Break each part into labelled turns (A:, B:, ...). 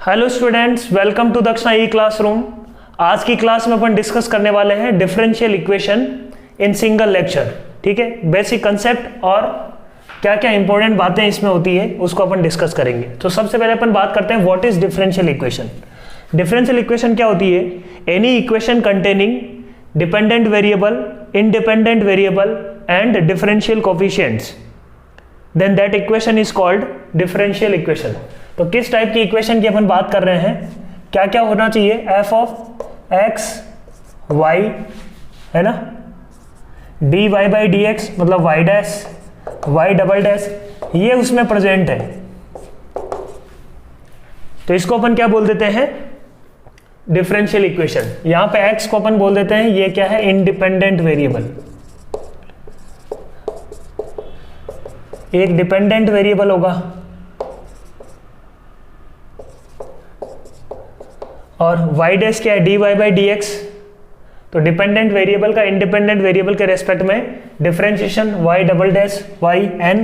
A: Hello students, welcome to दक्षिणा ई classroom. आज की क्लास में अपन डिस्कस करने वाले हैं differential equation in single lecture. ठीक है, बेसिक कंसेप्ट और क्या क्या इंपॉर्टेंट बातें इसमें होती है उसको अपन डिस्कस करेंगे। तो सबसे पहले अपन बात करते हैं what is differential equation. Differential equation क्या होती है? Any equation containing dependent variable, independent variable and differential coefficients, then that equation is called differential equation. तो किस टाइप की इक्वेशन की अपन बात कर रहे हैं, क्या क्या होना चाहिए? एफ ऑफ एक्स वाई है ना, d Y by D x मतलब y dash, y double dash, ये उसमें प्रेजेंट है। तो इसको अपन क्या बोल देते हैं? Differential equation. यहां पे एक्स को अपन बोल देते हैं ये क्या है? Independent variable. एक डिपेंडेंट वेरिएबल होगा और y डैश क्या है? D Y by D X. तो डिपेंडेंट वेरिएबल का इंडिपेंडेंट वेरिएबल के रेस्पेक्ट में differentiation y double dash y n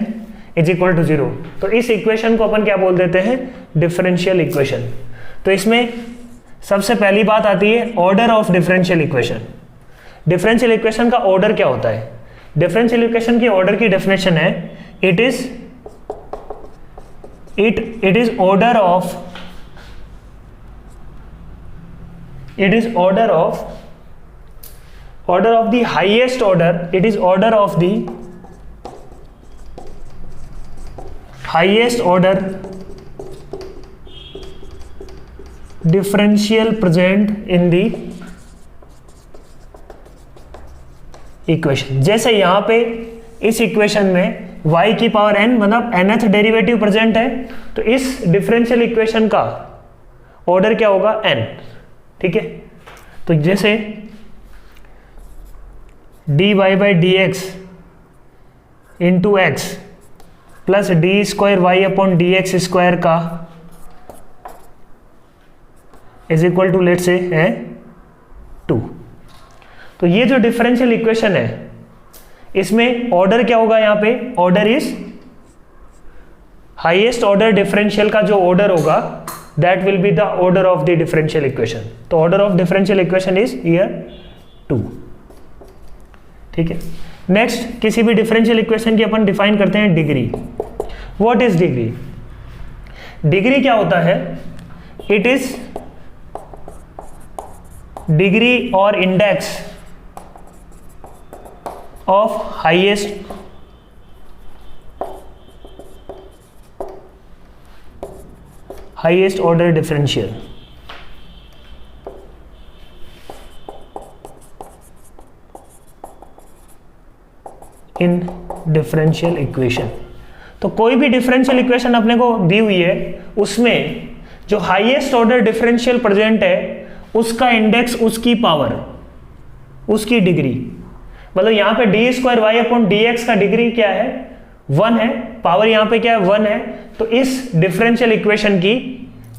A: is equal to 0। तो इस इक्वेशन को अपन क्या बोल देते हैं? Differential equation. तो इसमें सबसे पहली बात आती है order of differential equation. Differential equation का ऑर्डर क्या होता है? डिफरेंशियल इक्वेशन की ऑर्डर की डेफिनेशन है it is order of it is order of the highest order, it is order of the highest order differential present in the equation। जैसे यहां पे इस इक्वेशन में y की पावर n मतलब nth डेरिवेटिव प्रेजेंट है, तो इस डिफरेंशियल इक्वेशन का ऑर्डर क्या होगा? n। ठीक है, तो जैसे D Y by D x into X plus D square Y upon D X square का is equal to let say है 2। तो ये जो डिफरेंशियल इक्वेशन है इसमें ऑर्डर क्या होगा? यहां पे order is highest order differential का जो ऑर्डर होगा that will be the order of the differential equation। तो order of differential equation is here 2। ठीक है, नेक्स्ट किसी भी डिफरेंशियल इक्वेशन की अपन डिफाइन करते हैं degree. What is degree? Degree क्या होता है? इट इज डिग्री और index of highest order differential in differential equation। तो कोई भी डिफरेंशियल इक्वेशन अपने को दी हुई है उसमें जो हाईएस्ट ऑर्डर डिफरेंशियल प्रेजेंट है उसका इंडेक्स, उसकी पावर, उसकी डिग्री। मतलब यहां पे D square Y upon D x का डिग्री क्या है? 1 है, पावर यहां पे क्या है? 1 है। तो इस डिफरेंशियल इक्वेशन की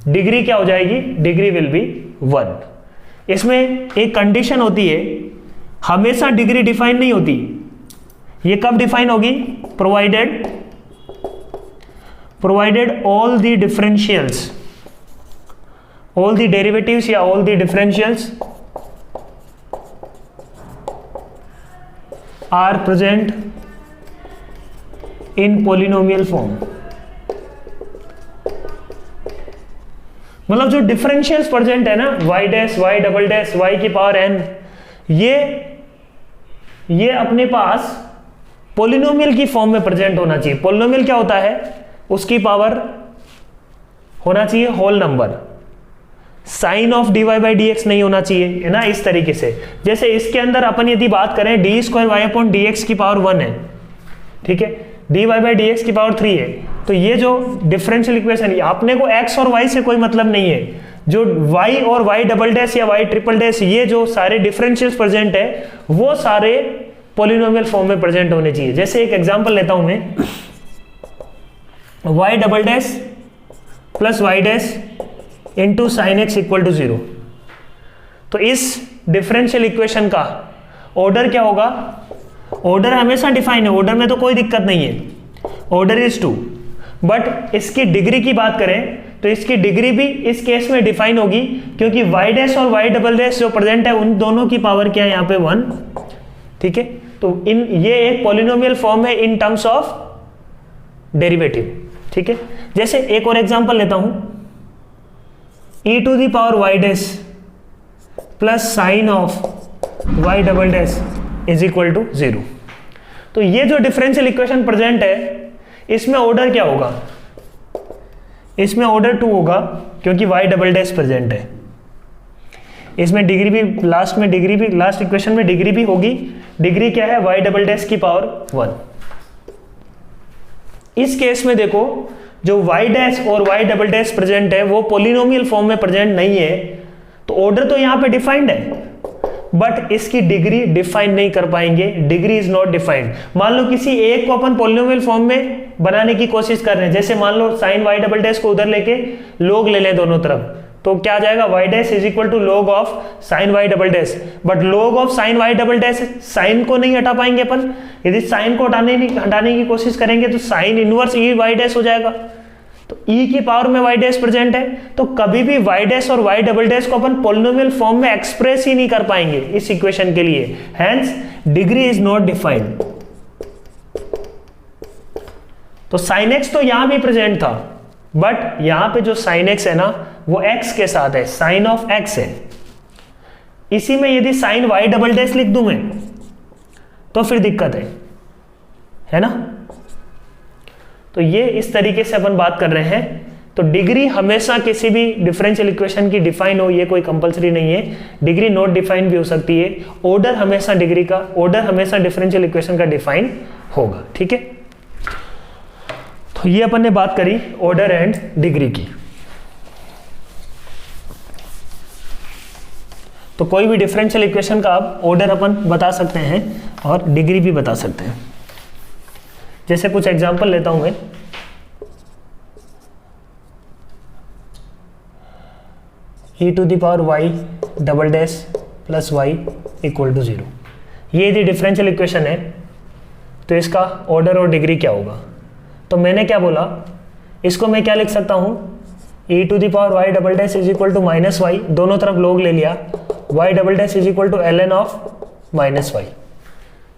A: डिग्री क्या हो जाएगी? Degree will be 1। इसमें एक कंडीशन होती है, हमेशा डिग्री डिफाइन नहीं होती। ये कब डिफाइन होगी? Provided all the differentials, all the derivatives या all the differentials are present in polynomial form. मतलब जो डिफरेंशियल्स प्रेजेंट है ना, y dash, y double dash, y की पावर n, ये अपने पास पॉलिनोमियल की फॉर्म में प्रेजेंट होना चाहिए। पॉलिनोमियल क्या होता है? उसकी पावर होना चाहिए whole number. Sine of D Y by D X नहीं होना चाहिए, है ना, इस तरीके से। जैसे इसके अंदर अपन यदि बात करें D square Y upon D X की पावर 1 है, ठीक है, D Y by D X की पावर 3 है। तो ये जो डिफरेंशियल इक्वेशन है अपने को एक्स और वाई से कोई मतलब नहीं है। जो वाई और वाई डबल डैश या वाई ट्रिपल डैश, ये जो सारे डिफरेंशियल्स प्रेजेंट है वो सारे पॉलिनोमियल फॉर्म में प्रेजेंट होने चाहिए। जैसे एक एग्जांपल लेता हूं मैं, Y double dash plus Y dash into sine X equal to 0। तो इस डिफरेंशियल इक्वेशन का ऑर्डर क्या होगा? ऑर्डर हमेशा डिफाइन है, ऑर्डर में तो कोई दिक्कत नहीं है, ऑर्डर इज 2। बट इसकी डिग्री की बात करें तो इसकी डिग्री भी इस केस में डिफाइन होगी, क्योंकि y डैश और y डबल डैश जो प्रेजेंट है उन दोनों की पावर क्या है यहाँ पे 1, ठीक है। तो ये एक पॉलिनोमियल फॉर्म है इन टर्म्स ऑफ डेरिवेटिव, ठीक है। जैसे एक और एग्जांपल लेता हूं, e to the power y dash plus sine of y double dash is equal to 0। तो ये जो डिफरेंशियल इक्वेशन प्रेजेंट है इसमें ऑर्डर क्या होगा, इसमें ऑर्डर 2 होगा, क्योंकि y डबल डैश प्रेजेंट है। इसमें डिग्री भी लास्ट में डिग्री भी लास्ट इक्वेशन में डिग्री भी होगी। डिग्री क्या है, y डबल डैश की पावर 1। इस केस में देखो जो y डैश और y डबल डैश प्रेजेंट है वो पॉलिनोमियल फॉर्म में प्रेजेंट नहीं है, तो ऑर्डर तो यहां पे डिफाइंड है, बट इसकी डिग्री डिफाइन नहीं कर पाएंगे। Degree is not defined. मान लो किसी एक को अपन पॉलिनोमियल फॉर्म में बनाने की कोशिश कर रहे हैं, जैसे मान लो साइन y डबल डैश को उधर लेके log ले लें दोनों तरफ, तो क्या आ जाएगा, y dash is equal to log of sine y double dash. But log of sine y double dash, sine को नहीं हटा पाएंगे अपन। यदि साइन को हटाने की कोशिश करेंगे तो साइन इनवर्स ई y डैश हो जाएगा। तो e की पावर में y डैश प्रेजेंट है, तो कभी भी y डैश और y डबल डैश को अपन पॉलिनोमियल फॉर्म में एक्सप्रेस ही नहीं कर पाएंगे इस इक्वेशन के लिए। Hence degree is not defined. तो साइन एक्स तो यहां भी प्रेजेंट था, बट यहां पे जो साइन एक्स है ना वो x के साथ है, साइन ऑफ x है। इसी में यदि साइन y डबल डैश लिख दूं मैं तो फिर दिक्कत है ना। तो ये इस तरीके से अपन बात कर रहे हैं। तो डिग्री हमेशा किसी भी डिफरेंशियल इक्वेशन की डिफाइन हो, ये कोई कंपलसरी नहीं है। डिग्री नॉट डिफाइन भी हो सकती है। ऑर्डर हमेशा डिफरेंशियल इक्वेशन का डिफाइन होगा, ठीक है। तो ये अपन ने बात करी ऑर्डर एंड डिग्री की। तो कोई भी डिफरेंशियल इक्वेशन का आप ऑर्डर अपन बता सकते हैं और डिग्री भी बता सकते हैं। जैसे कुछ एग्जांपल लेता हूं मैं। e to the power y double dash plus y equal to 0। ये यदि डिफरेंशियल इक्वेशन है तो इसका ऑर्डर और डिग्री क्या होगा। तो मैंने क्या बोला, इसको मैं क्या लिख सकता हूं, e to the power y double dash is equal to minus Y, दोनों तरफ log ले लिया, y double dash is equal to ln of minus Y,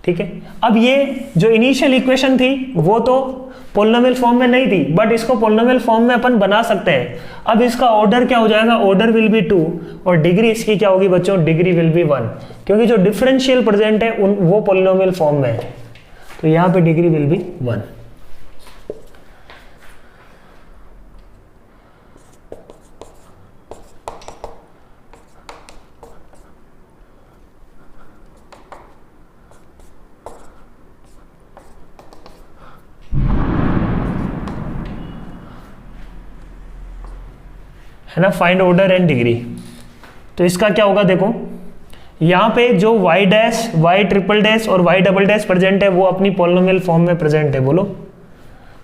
A: ठीक है। अब ये जो इनिशियल इक्वेशन थी वो तो पॉलिनोमियल फॉर्म में नहीं थी, बट इसको पॉलिनोमियल फॉर्म में अपन बना सकते हैं। अब इसका ऑर्डर क्या हो जाएगा, ऑर्डर विल बी 2 और डिग्री इसकी क्या होगी बच्चों, डिग्री विल बी 1, क्योंकि जो डिफरेंशियल प्रेजेंट है वो पॉलिनोमियल फॉर्म में है। तो यहां पे डिग्री विल बी 1। है ना, फाइंड ऑर्डर एंड डिग्री। तो इसका क्या होगा, देखो यहाँ पे जो y dash, y triple dash और y डबल डैश प्रेजेंट है वो अपनी पॉलिनोमियल फॉर्म में प्रेजेंट है, बोलो।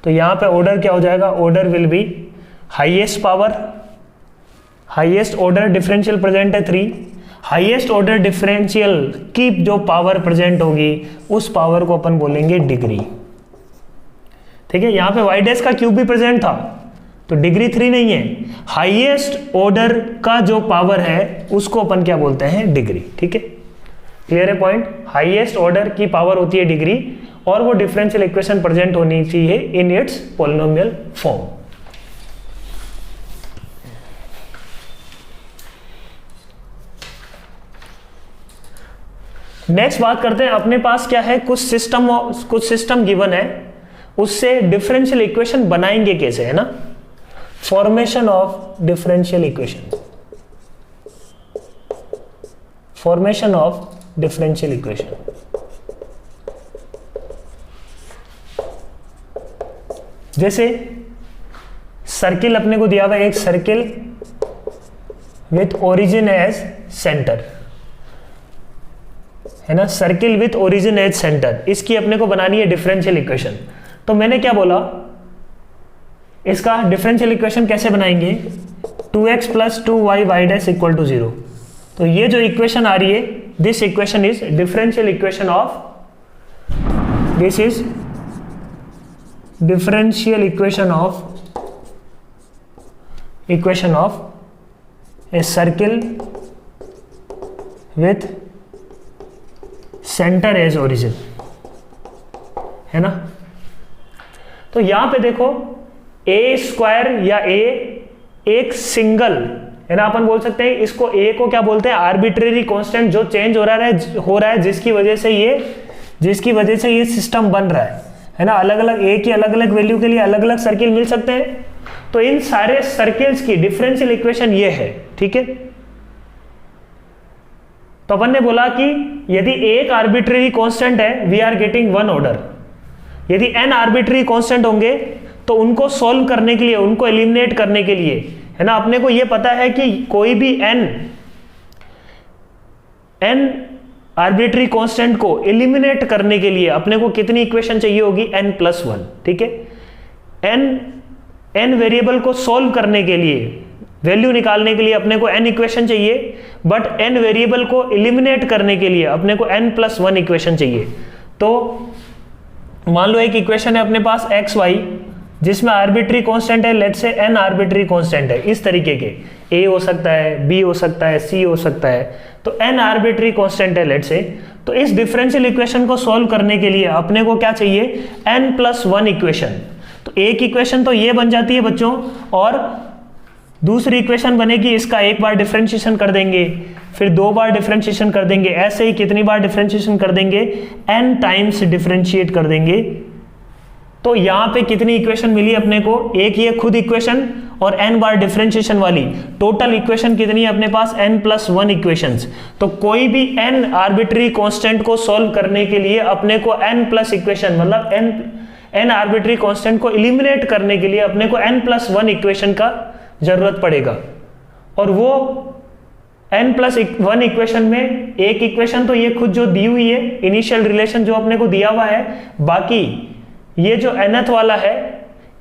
A: तो यहाँ पे ऑर्डर क्या हो जाएगा, order will B highest power, highest order differential present है 3, हाईएस्ट ऑर्डर डिफरेंशियल की जो पावर प्रेजेंट होगी उस पावर को अपन बोलेंगे डिग्री, ठीक है। यहाँ पे y डैश का क्यूब भी प्रेजेंट था तो डिग्री 3 नहीं है। हाईएस्ट ऑर्डर का जो पावर है उसको अपन क्या बोलते हैं, डिग्री, ठीक है। क्लियर है पॉइंट। हाईएस्ट ऑर्डर की पावर होती है डिग्री और वो डिफरेंशियल इक्वेशन प्रेजेंट होनी चाहिए in its polynomial form. Next बात करते हैं, अपने पास क्या है, कुछ सिस्टम गिवन है, उससे डिफरेंशियल इक्वेशन बनाएंगे कैसे, है ना। Formation of differential equation, formation of differential equation. जैसे सर्किल अपने को दिया हुआ है, एक circle with origin as centre, है ना, circle with origin as centre, इसकी अपने को बनानी है डिफरेंशियल इक्वेशन। तो मैंने क्या बोला, इसका डिफरेंशियल इक्वेशन कैसे बनाएंगे, 2x plus 2y y dash equal to 0। तो ये जो इक्वेशन आ रही है, this equation is differential equation of, this is differential equation of equation of a circle with centre as origin, है ना। तो यहां पे देखो ए स्क्वायर या ए एक सिंगल, है ना, अपन बोल सकते हैं इसको ए को क्या बोलते हैं, आर्बिट्रेरी कांस्टेंट जो चेंज हो रहा है जिसकी वजह से ये सिस्टम बन रहा है ना। अलग अलग ए की अलग अलग वैल्यू के लिए अलग अलग सर्किल मिल सकते हैं। तो इन सारे सर्किल्स की डिफरेंशियल इक्वेशन ये है, ठीक है। तो अपन ने बोला कि यदि एक आर्बिट्रेरी कांस्टेंट है, we are getting one order. यदि एन आर्बिट्रेरी कांस्टेंट होंगे तो उनको सॉल्व करने के लिए, उनको एलिमिनेट करने के लिए, है ना, अपने को यह पता है कि कोई भी एन आर्बिट्रेरी कांस्टेंट को एलिमिनेट करने के लिए अपने को कितनी इक्वेशन चाहिए होगी, n+1, ठीक है। एन वेरिएबल को सॉल्व करने के लिए, वैल्यू निकालने के लिए अपने को n इक्वेशन चाहिए, बट n वेरिएबल को एलिमिनेट करने के लिए अपने को n+1 इक्वेशन चाहिए। तो मान लो एक इक्वेशन है अपने पास एक्स वाई, जिसमें आर्बिट्री कांस्टेंट है, लेट से n आर्बिट्री कांस्टेंट है, इस तरीके के a हो सकता है, b हो सकता है, c हो सकता है, तो n आर्बिट्री कांस्टेंट है लेट से। तो इस डिफरेंशियल इक्वेशन को सॉल्व करने के लिए अपने को क्या चाहिए, n+1 इक्वेशन। तो एक इक्वेशन तो ये बन जाती है बच्चों, और दूसरी इक्वेशन बनेगी, इसका एक बार डिफरेंशिएशन कर देंगे, फिर दो बार डिफरेंशिएशन कर देंगे, ऐसे ही कितनी बार डिफरेंशिएशन कर देंगे, n टाइम्स डिफरेंशिएट कर देंगे। तो यहां पे कितनी इक्वेशन मिली अपने को, एक ये खुद इक्वेशन और n बार डिफरेंशिएशन वाली, टोटल इक्वेशन कितनी है अपने पास, n+1 इक्वेशंस। तो कोई भी n आर्बिट्री कांस्टेंट को सॉल्व करने के लिए अपने को n+ इक्वेशन, मतलब n आर्बिट्री कांस्टेंट को एलिमिनेट करने के लिए अपने को n+1 इक्वेशन का जरूरत पड़ेगा। और वो n+1 इक्वेशन में एक इक्वेशन तो ये खुद जो दी हुई है, इनिशियल रिलेशन जो अपने को दिया हुआ है, बाकी ये जो nth वाला है,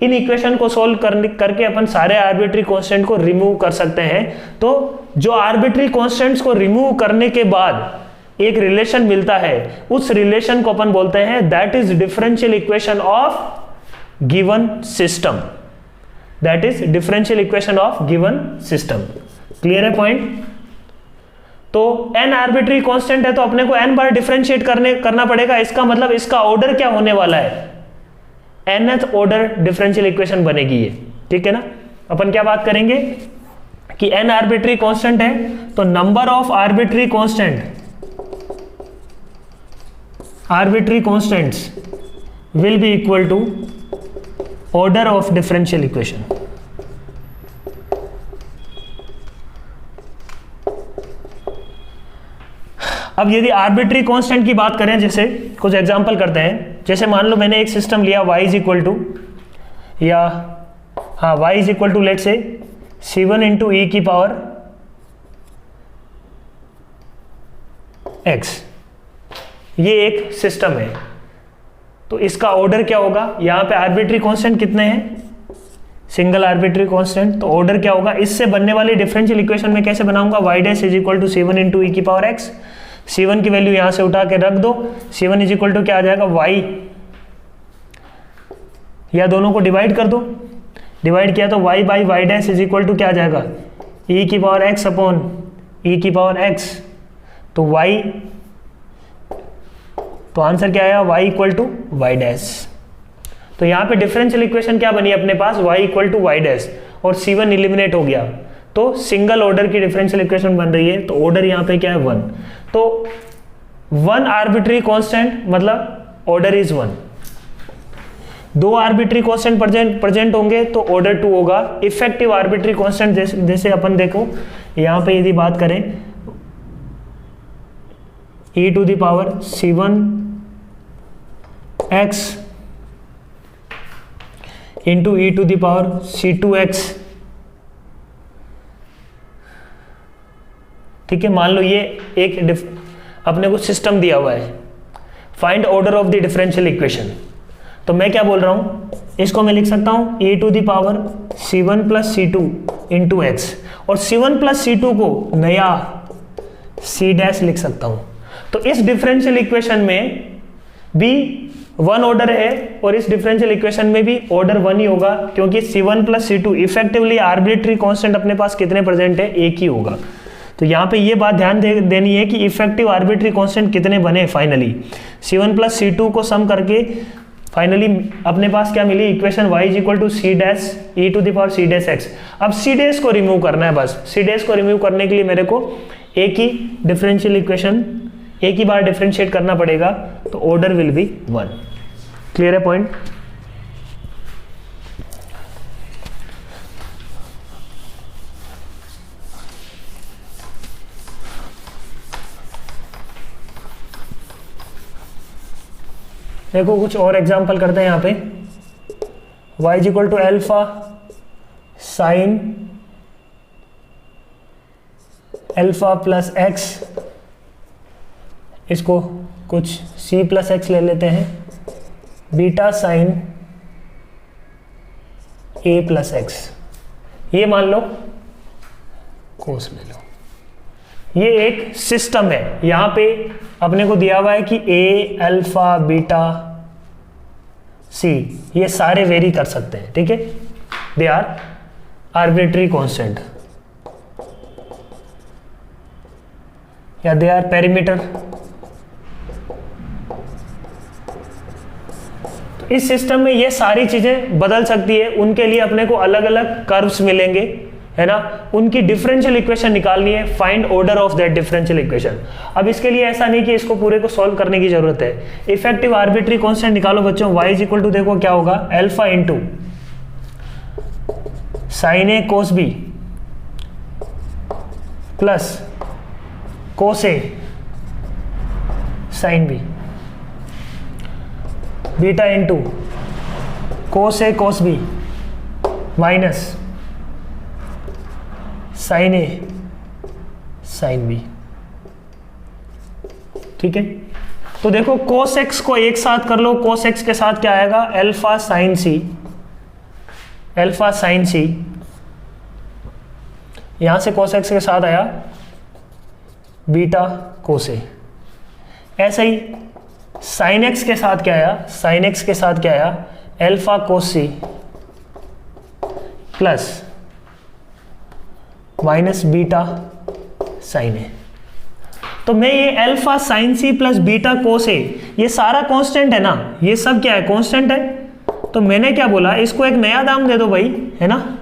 A: इन इक्वेशन को सोल्व करके अपन सारे आर्बिट्री कांस्टेंट को रिमूव कर सकते हैं। तो जो आर्बिट्री कांस्टेंट्स को रिमूव करने के बाद एक रिलेशन मिलता है, उस रिलेशन को अपन बोलते हैं that is differential equation of given system. That is differential equation of given system. Clear है पॉइंट। तो n आर्बिट्री कांस्टेंट है तो अपने को n बार डिफरेंशिएट करना पड़ेगा। इसका मतलब इसका ऑर्डर क्या होने वाला है, nth ऑर्डर डिफरेंशियल इक्वेशन बनेगी ये, ठीक है ना। अपन क्या बात करेंगे कि n आर्बिट्री कांस्टेंट है तो number of arbitrary constants will be equal to order of differential equation. अब यदि आर्बिट्री कांस्टेंट की बात करें, जैसे कुछ एग्जांपल करते हैं। जैसे मान लो मैंने एक सिस्टम लिया y इज इक्वल टू, या हाँ y is equal to let say c1 into e की पावर x, ये एक सिस्टम है। तो इसका ऑर्डर क्या होगा, यहाँ पे आर्बिट्री कांस्टेंट कितने हैं, सिंगल आर्बिट्री कांस्टेंट। तो ऑर्डर क्या होगा, इससे बनने वाली डिफरेंशियल इक्वेशन में कैसे बनाऊंगा, y dash is equal to c1 into e की पावर x। c1 की वैल्यू यहां से उठा के रख दो, c1 इज इक्वल टू क्या आ जाएगा y, या दोनों को डिवाइड कर दो, डिवाइड किया तो y by Y dash is equal to क्या आ जाएगा, e की पावर x अपॉन e की पावर x। तो y, तो आंसर क्या आया, y equal to Y dash. तो यहाँ पे डिफरेंशियल इक्वेशन क्या बनी अपने पास, y equal to Y dash, और c1 एलिमिनेट हो गया। तो सिंगल ऑर्डर की डिफरेंशियल इक्वेशन बन रही है। तो ऑर्डर यहाँ पे क्या है, 1। तो 1 आर्बिट्री कांस्टेंट मतलब order is 1। 2 arbitrary constant present होंगे तो ऑर्डर 2 होगा। इफेक्टिव आर्बिट्री कांस्टेंट जैसे अपन देखो यहाँ पे यदि बात करें e to the power c1 x into e to the power c2x, ठीक है। मान लो ये एक अपने को सिस्टम दिया हुआ है, find order of the differential equation. तो मैं क्या बोल रहा हूं, इसको मैं लिख सकता हूं e to the power c1 plus c2 into x, और c1 प्लस c2 को नया c डैश लिख सकता हूं। तो इस डिफरेंशियल इक्वेशन में भी वन ऑर्डर है और इस डिफरेंशियल इक्वेशन में भी ऑर्डर वन ही होगा, क्योंकि C1 plus C2 effectively arbitrary constant अपने पास कितने प्रेजेंट है, एक ही होगा। तो यहाँ पे ये बात ध्यान देनी है कि इफेक्टिव आर्बिट्री कांस्टेंट कितने बने फाइनली, C1 प्लस C2 को सम करके फाइनली अपने पास क्या मिली, equation y is equal to c dash e to the power c dash x। अब c डैश को रिमूव करना है, बस c डैश को रिमूव करने के लिए मेरे को एक ही डिफरेंशियल इक्वेशन एक ही बार डिफरेंशिएट करना पड़ेगा, तो ऑर्डर विल बी 1। क्लियर है पॉइंट? देखो कुछ और एग्जांपल करते हैं यहाँ पे। y is equal to alpha sine alpha plus x, इसको कुछ c प्लस एक्स ले लेते हैं, beta sine a plus x, ये मान लो कोस ले लो। ये एक सिस्टम है, यहां पे अपने को दिया हुआ है कि a अल्फा बीटा c ये सारे वेरी कर सकते हैं, ठीक है, दे आर आर्बिट्री कांस्टेंट या दे आर पैरामीटर। इस सिस्टम में ये सारी चीजें बदल सकती है, उनके लिए अपने को अलग अलग कर्व्स मिलेंगे, है ना, उनकी डिफरेंशियल इक्वेशन निकालनी है, find order of that differential equation. अब इसके लिए ऐसा नहीं कि इसको पूरे को सॉल्व करने की जरूरत है, इफेक्टिव आर्बिट्री कांस्टेंट निकालो बच्चों। y इज इक्वल टू देखो क्या होगा, alpha into sine a cos b plus cos a sine b, beta into cos a cos b minus sine a sine b, ठीक है। तो देखो कोस एक्स को एक साथ कर लो, कोस एक्स के साथ क्या आएगा, अल्फा साइन सी, अल्फा साइन सी, यहां से कोस एक्स के साथ आया बीटा कोस ए। ऐसे ही साइन एक्स के साथ क्या आया, साइन एक्स के साथ क्या आया, alpha cos c plus minus beta sine a. तो मैं ये alpha sine c plus beta cos a, ये सारा कांस्टेंट है ना, ये सब क्या है, कांस्टेंट है। तो मैंने क्या बोला, इसको एक नया नाम दे दो भाई, है ना,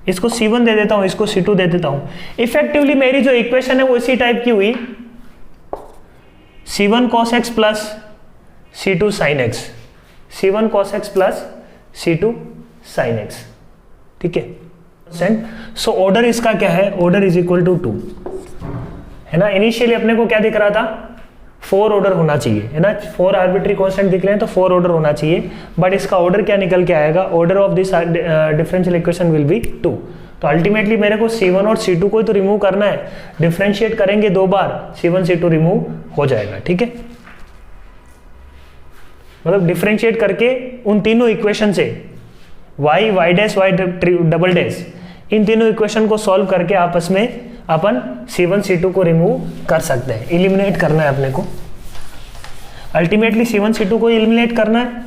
A: इसको C1 दे देता हूं, इसको C2 दे देता हूं। इफेक्टिवली मेरी जो इक्वेशन है वो इसी टाइप की हुई, C1 cos x plus C2 sin x, C1 cos x plus C2 sin x, ठीक है। सो ऑर्डर इसका क्या है, ऑर्डर इज इक्वल टू 2, है ना। इनिशियली अपने को क्या दिख रहा था, 4 ऑर्डर होना चाहिए, है ना, 4 आर्बिट्री कांस्टेंट दिख रहे हैं तो 4 ऑर्डर होना चाहिए, बट इसका ऑर्डर क्या निकल के आएगा, order of this differential equation will be 2। तो अल्टीमेटली मेरे को C1 और C2 को तो रिमूव करना है, डिफरेंशिएट करेंगे 2 बार, C1 C2 रिमूव हो जाएगा, ठीक है। मतलब डिफरेंशिएट करके उन तीनों इक्वेशन से y dash y double dash, इन तीनों इक्वेशन को सॉल्व करके आपस में अपन C1 C2 को रिमूव कर सकते हैं, इलिमिनेट करना है अपने को, अल्टीमेटली C1 C2 को इलिमिनेट करना है।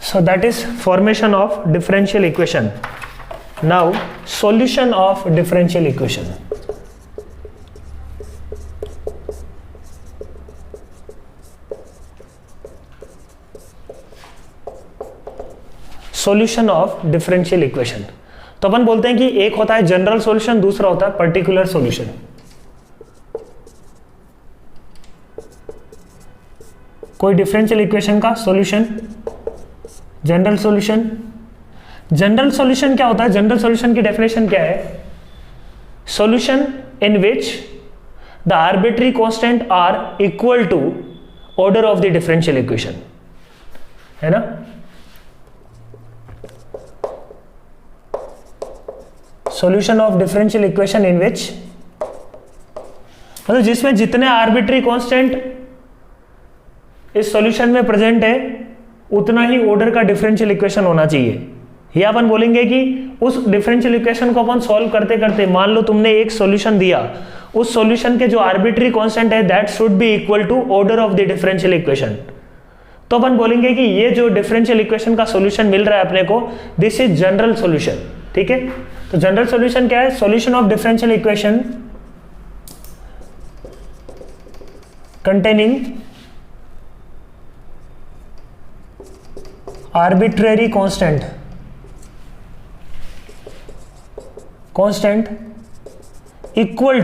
A: So that is formation of differential equation. Now solution of differential equation. Solution of differential equation, तो अपन बोलते हैं कि एक होता है जनरल सॉल्यूशन, दूसरा होता है पर्टिकुलर सॉल्यूशन। कोई डिफरेंशियल इक्वेशन का solution, general solution. General solution क्या होता है, जनरल सॉल्यूशन की डेफिनेशन क्या है, solution in which the arbitrary constant are equal to order of the differential equation, है ना। Solution of differential equation in which, मतलब जिसमें जितने आर्बिट्री कांस्टेंट इस सॉल्यूशन में प्रेजेंट है उतना ही ऑर्डर का डिफरेंशियल इक्वेशन होना चाहिए। ये अपन बोलेंगे कि उस डिफरेंशियल इक्वेशन को अपन सॉल्व करते करते, मान लो तुमने एक सॉल्यूशन दिया, उस सॉल्यूशन के जो आर्बिट्री कांस्टेंट है that should be equal to order of the differential equation. तो अपन बोलेंगे कि ये जो डिफरेंशियल इक्वेशन का सॉल्यूशन मिल रहा है अपने को, दिस इज जनरल सॉल्यूशन। ठीक है, तो जनरल सॉल्यूशन क्या है? Solution of differential equation containing arbitrary constant equal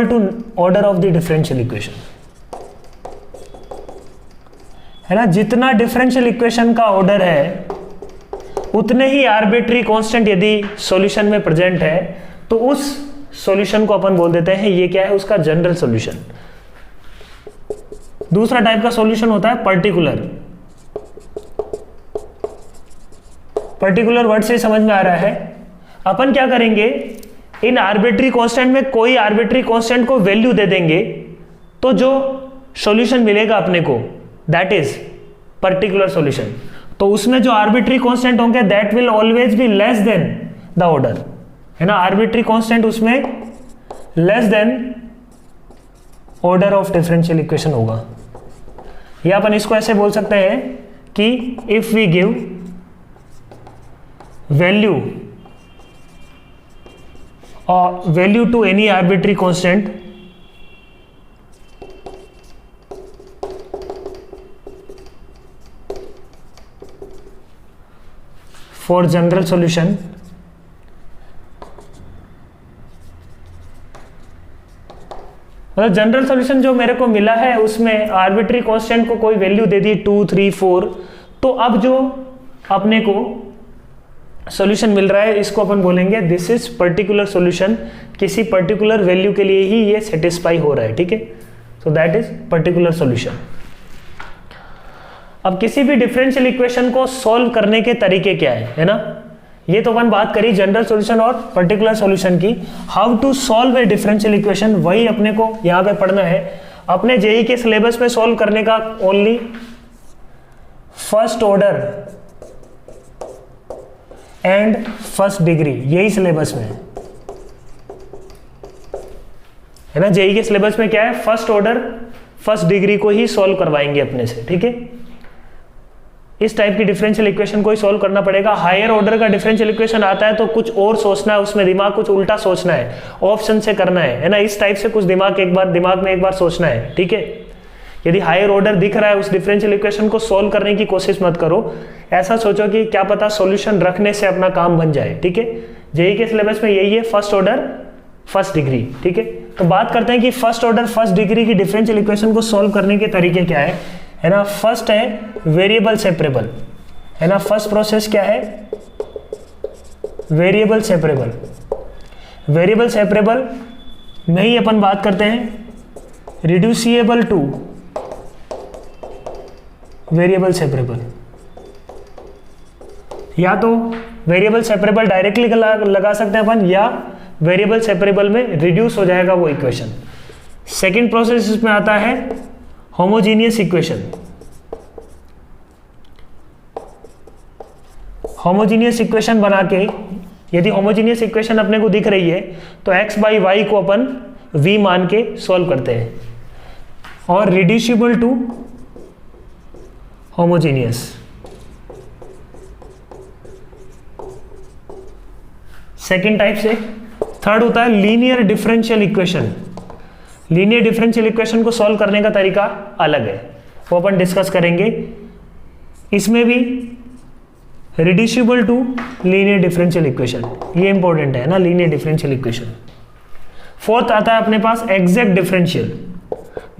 A: to order of the differential equation, है ना। जितना डिफरेंशियल इक्वेशन का ऑर्डर है उतने ही आर्बिट्री कांस्टेंट यदि सॉल्यूशन में प्रेजेंट है तो उस सॉल्यूशन को अपन बोल देते हैं ये क्या है? उसका जनरल सॉल्यूशन। दूसरा टाइप का सॉल्यूशन होता है पर्टिकुलर। पर्टिकुलर वर्ड से समझ में आ रहा है। अपन क्या करेंगे, इन आर्बिट्री कांस्टेंट में कोई आर्बिट्री कांस्टेंट को वैल्यू दे देंगे तो जो सॉल्यूशन मिलेगा अपने को दैट इज पर्टिकुलर सॉल्यूशन। तो उसमें जो आर्बिट्री कांस्टेंट होंगे that will always be less than the order, है ना। आर्बिट्री कांस्टेंट उसमें less than order of differential equation होगा। या अपन इसको ऐसे बोल सकते हैं कि if we give value to any arbitrary constant for general solution, मतलब जनरल सॉल्यूशन जो मेरे को मिला है उसमें आर्बिट्री कांस्टेंट को कोई वैल्यू दे दी 2, 3, 4, तो अब जो अपने को सॉल्यूशन मिल रहा है इसको अपन बोलेंगे दिस इज पर्टिकुलर सॉल्यूशन। किसी पर्टिकुलर वैल्यू के लिए ही ये सेटिस्फाई हो रहा है। ठीक है, so that is particular solution. अब किसी भी डिफरेंशियल इक्वेशन को सॉल्व करने के तरीके क्या है ना। ये तो अपन बात करी जनरल सॉल्यूशन और पर्टिकुलर सॉल्यूशन की। How to solve a differential equation, वही अपने को यहाँ पे पढ़ना है। अपने जेईई के सिलेबस में सॉल्व करने का only first order and first degree, यही सिलेबस में है ना। जेईई के सिलेबस में क्या है? फर्स्ट ऑर्डर फर्स्ट डिग्री को ही सॉल्व करवाएंगे अपने से। ठीक है, इस टाइप की डिफरेंशियल इक्वेशन को ही सॉल्व करना पड़ेगा। हायर ऑर्डर का डिफरेंशियल इक्वेशन आता है तो कुछ और सोचना है, उसमें दिमाग कुछ उल्टा सोचना है, ऑप्शन से करना है ना। इस टाइप से कुछ दिमाग में एक बार सोचना है। ठीक है, यदि हायर ऑर्डर दिख रहा है उस डिफरेंशियल इक्वेशन को सॉल्व करने की कोशिश मत करो। ऐसा सोचो कि क्या पता सॉल्यूशन रखने से अपना काम बन जाए। ठीक है, जेईई के सिलेबस में यही है, फर्स्ट ऑर्डर फर्स्ट डिग्री। ठीक है, तो बात करते हैं कि फर्स्ट ऑर्डर फर्स्ट डिग्री की डिफरेंशियल इक्वेशन को सॉल्व करने के तरीके क्या है ना। फर्स्ट है वेरिएबल सेपरेबल, है ना। फर्स्ट प्रोसेस क्या है? Variable separable. वेरिएबल सेपरेबल में ही अपन बात करते हैं रिड्यूसिएबल टू वेरिएबल सेपरेबल। या तो वेरिएबल सेपरेबल डायरेक्टली लगा सकते हैं अपन, या वेरिएबल सेपरेबल में रिड्यूस हो जाएगा वो इक्वेशन। सेकंड प्रोसेस इसमें आता है होमोजीनियस इक्वेशन। होमोजीनियस इक्वेशन बना के, यदि होमोजीनियस इक्वेशन अपने को दिख रही है तो x बाई वाई को अपन v मान के सॉल्व करते हैं, और reducible to homogeneous. Second type से थर्ड होता है linear differential equation. Linear differential equation को सॉल्व करने का तरीका अलग है, वो अपन डिस्कस करेंगे। इसमें भी reducible to linear differential equation, ये इंपॉर्टेंट है ना, लीनियर डिफरेंशियल इक्वेशन। फोर्थ आता है अपने पास एग्जैक्ट डिफरेंशियल,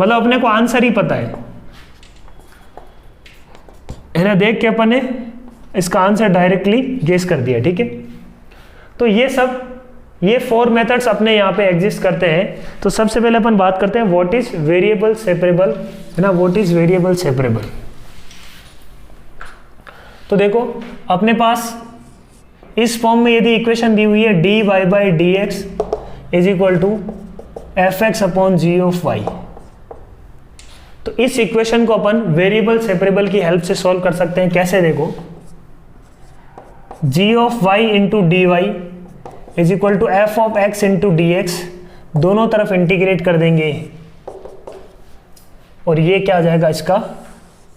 A: मतलब अपने को आंसर ही पता है ना, देख के अपन ने इसका आंसर डायरेक्टली गेस कर दिया। ठीक है, तो ये 4 मेथड्स अपने यहाँ पे एग्जिस्ट करते हैं। तो सबसे पहले अपन बात करते हैं व्हाट इज वेरिएबल सेपरेबल, है ना। What is variable separable? तो देखो अपने पास इस फॉर्म में यदि इक्वेशन दी हुई है dy by D x is equal to f x upon g of y, तो इस इक्वेशन को अपन वेरिएबल सेपरेबल की हेल्प से सॉल्व कर सकते हैं। कैसे? देखो g of y into d y is equal to f of x into d x, दोनों तरफ इंटीग्रेट कर देंगे और ये क्या आ जाएगा इसका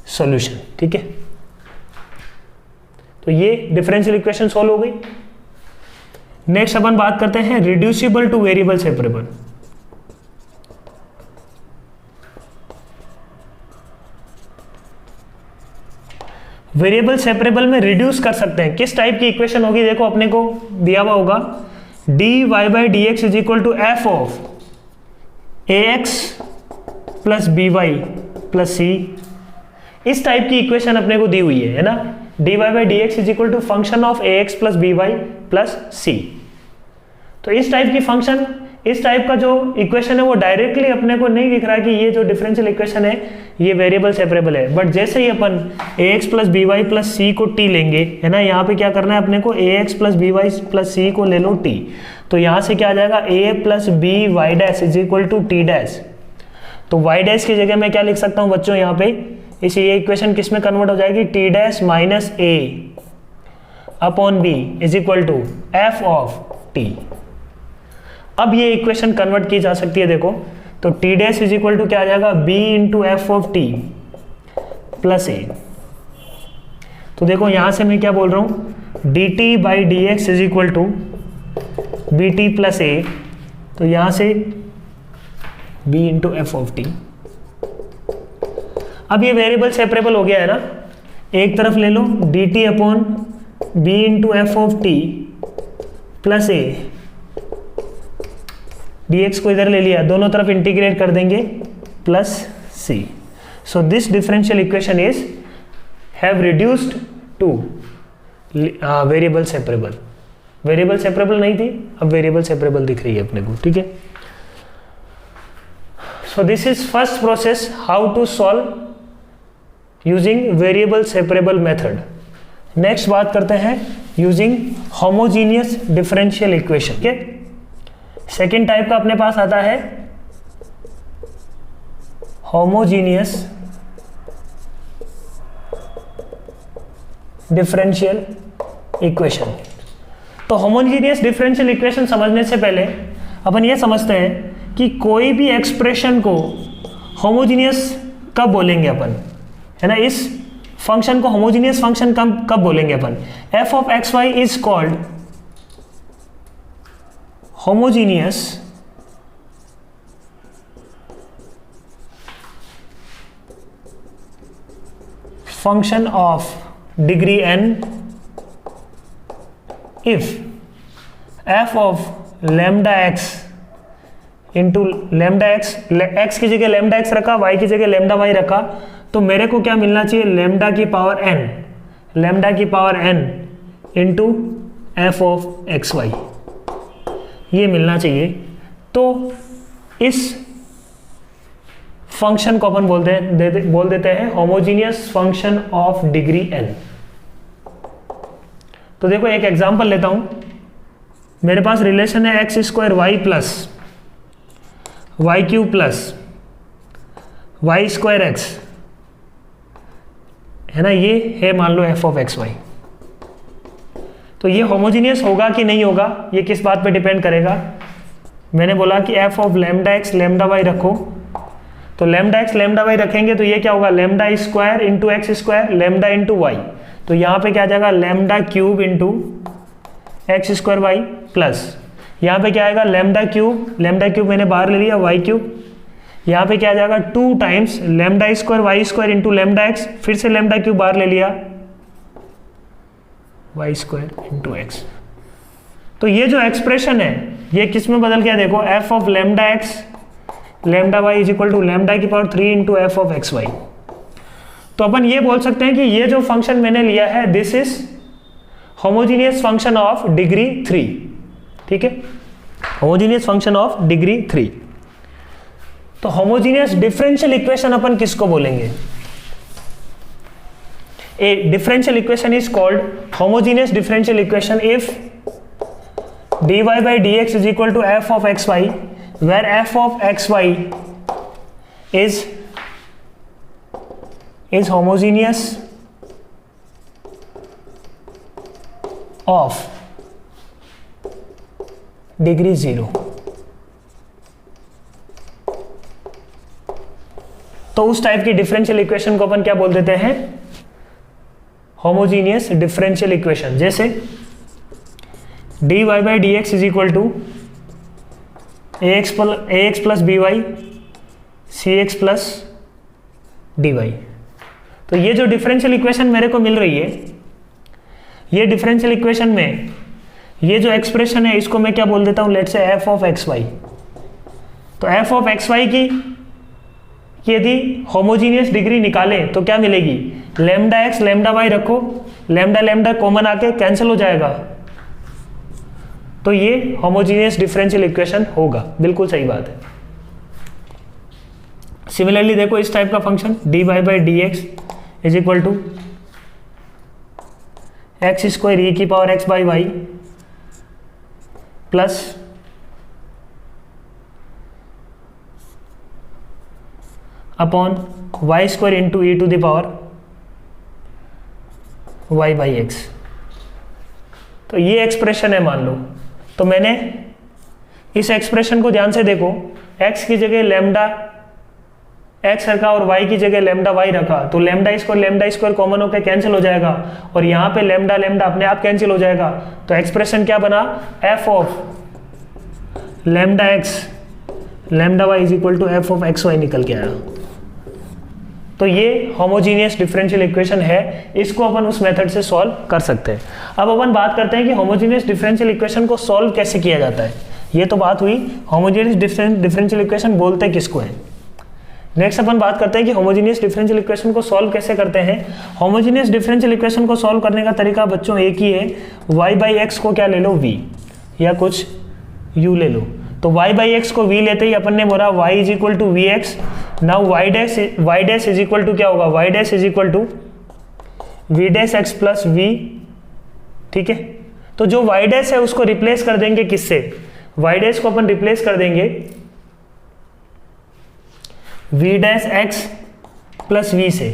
A: सॉल्यूशन। ठीक है, तो ये डिफरेंशियल इक्वेशन सॉल्व हो गई। नेक्स्ट अपन बात करते हैं reducible to variable separable. Variable separable में रिड्यूस कर सकते हैं। किस टाइप की इक्वेशन होगी, देखो अपने को दिया हुआ होगा d Y by D x is equal to f of a x plus b y plus c. इस टाइप की इक्वेशन अपने को दी हुई है ना, d Y by D x is equal to function of a x plus b y plus c. तो इस टाइप की फंक्शन, इस टाइप का जो इक्वेशन है वो डायरेक्टली अपने को नहीं दिख रहा कि ये जो डिफरेंशियल इक्वेशन है ये वेरिएबल सेपरेबल है, बट जैसे ही अपन a x plus b y plus c को टी लेंगे, है ना, यहाँ पे क्या करना है अपने को, a x plus b y plus c को ले लो टी, तो यहाँ से क्या आ जाएगा a plus b y dash is equal to t dash. तो वाई डैश की जगह मैं क्या लिख सकता हूँ बच्चों यहाँ पे, इसे ये इक्वेशन किस में कन्वर्ट हो जाएगी, t dash minus a upon b is equal to f of t. अब ये इक्वेशन कन्वर्ट की जा सकती है, देखो तो t dash is equal to क्या आ जाएगा, b into f of t plus a. तो देखो यहां से मैं क्या बोल रहा हूं, d t by D x is equal to b t plus a, तो यहां से b into f of t. अब ये वेरिएबल सेपरेबल हो गया है ना, एक तरफ ले लो d t upon b into f of t plus a, dx को इधर ले लिया, दोनों तरफ इंटीग्रेट कर देंगे plus c. So this differential equation is have reduced to variable separable. Variable separable नहीं थी, अब वेरिएबल सेपरेबल दिख रही है अपने को। ठीक है, so this is first process how to solve using variable separable method. Next बात करते हैं यूजिंग होमोजीनियस डिफरेंशियल इक्वेशन। ठीक है, सेकेंड टाइप का अपने पास आता है होमोजीनियस डिफरेंशियल इक्वेशन। तो होमोजीनियस डिफरेंशियल इक्वेशन समझने से पहले अपन ये समझते हैं कि कोई भी एक्सप्रेशन को होमोजीनियस कब बोलेंगे अपन, है ना, इस फंक्शन को होमोजीनियस फंक्शन कब बोलेंगे अपन। F of x y is called homogeneous function of degree n if f of lambda x into lambda x, x की जगह lambda x रखा, y की जगह lambda y रखा, तो मेरे को क्या मिलना चाहिए, lambda की पावर n, lambda की power n into f of x y, ये मिलना चाहिए। तो इस फंक्शन को अपन बोल देते हैं homogeneous function of degree n। तो देखो एक एग्जांपल लेता हूं, मेरे पास रिलेशन है x square y plus y cube plus y square x, है ना, ये है मान लो एफ ऑफ एक्स वाई। तो ये होमोजीनियस होगा कि नहीं होगा, ये किस बात पे डिपेंड करेगा। मैंने बोला कि f of lambda x lambda y रखो, तो लैम्डा एक्स लैम्डा वाई रखेंगे तो ये क्या होगा, lambda square into x square lambda into y, तो यहाँ पे क्या आ जाएगा lambda cube into x square y plus यहाँ पे क्या आएगा लैम्डा क्यूब मैंने बाहर ले लिया वाई क्यूब, यहाँ पे क्या आ जाएगा 2 times lambda square y square into lambda x, फिर से लैम्डा क्यूब बाहर ले लिया वाई स्क्वायर इंटू एक्स। तो ये जो एक्सप्रेशन है ये किस में बदल गया, देखो f of lambda x lambda y is equal to lambda की power 3 into f of x y. तो अपन ये बोल सकते हैं कि ये जो फंक्शन मैंने लिया है this is homogeneous function of degree 3। ठीक है, होमोजीनियस फंक्शन ऑफ डिग्री 3। तो होमोजीनियस डिफरेंशियल इक्वेशन अपन किसको बोलेंगे, A differential equation is called homogeneous differential equation if dy by dx is equal to f of xy, where f of xy is homogeneous of degree 0। तो उस type की differential equation को अपन क्या बोल देते हैं, होमोजीनियस डिफरेंशियल इक्वेशन। जैसे dy by D x is equal to ax plus b y c x plus d y. तो ये जो डिफरेंशियल इक्वेशन मेरे को मिल रही है, ये डिफरेंशियल इक्वेशन में ये जो एक्सप्रेशन है इसको मैं क्या बोल देता हूँ, let's say f of x y. तो एफ ऑफ एक्स वाई की यदि होमोजीनियस डिग्री निकालें तो क्या मिलेगी, लेमडा एक्स लेमडा वाई रखो, लेमडा लेमडा कॉमन आके कैंसिल हो जाएगा, तो ये होमोजीनियस डिफरेंशियल इक्वेशन होगा। बिल्कुल सही बात है। सिमिलरली देखो इस टाइप का function d Y by D x is equal to x square e की power x by y plus upon y square into e to the power y by x. तो ये एक्सप्रेशन है मान लो। तो मैंने इस एक्सप्रेशन को ध्यान से देखो, x की जगह लेमडा x रखा और y की जगह लेमडा y रखा, तो लेमडा स्क्वायर कॉमन होकर कैंसिल हो जाएगा और यहाँ पे लेमडा लेमडा अपने आप कैंसिल हो जाएगा। तो एक्सप्रेशन क्या बना, f of lambda x lambda y is equal to f of x y निकल के आया। तो ये होमोजीनियस डिफरेंशियल इक्वेशन है, इसको अपन उस मेथड से सॉल्व कर सकते हैं। अब अपन बात करते हैं कि होमोजीनियस डिफरेंशियल इक्वेशन को सॉल्व कैसे किया जाता है। ये तो बात हुई होमोजीनियस डिफरेंशियल इक्वेशन बोलते किसको है। नेक्स्ट अपन बात करते हैं कि होमोजीनियस डिफरेंशियल इक्वेशन को सॉल्व कैसे करते हैं। होमोजीनियस डिफरेंशियल इक्वेशन को सॉल्व करने का तरीका बच्चों एक ही है, y बाई एक्स को क्या ले लो, v या कुछ u ले लो। तो y बाई एक्स को v लेते ही अपन ने बोला y is equal to v x. Now y dash is equal to क्या होगा, y dash is equal to v dash x plus v। ठीक है, तो जो y डैश है उसको रिप्लेस कर देंगे किससे, y डैश को अपन रिप्लेस कर देंगे v dash x plus v से,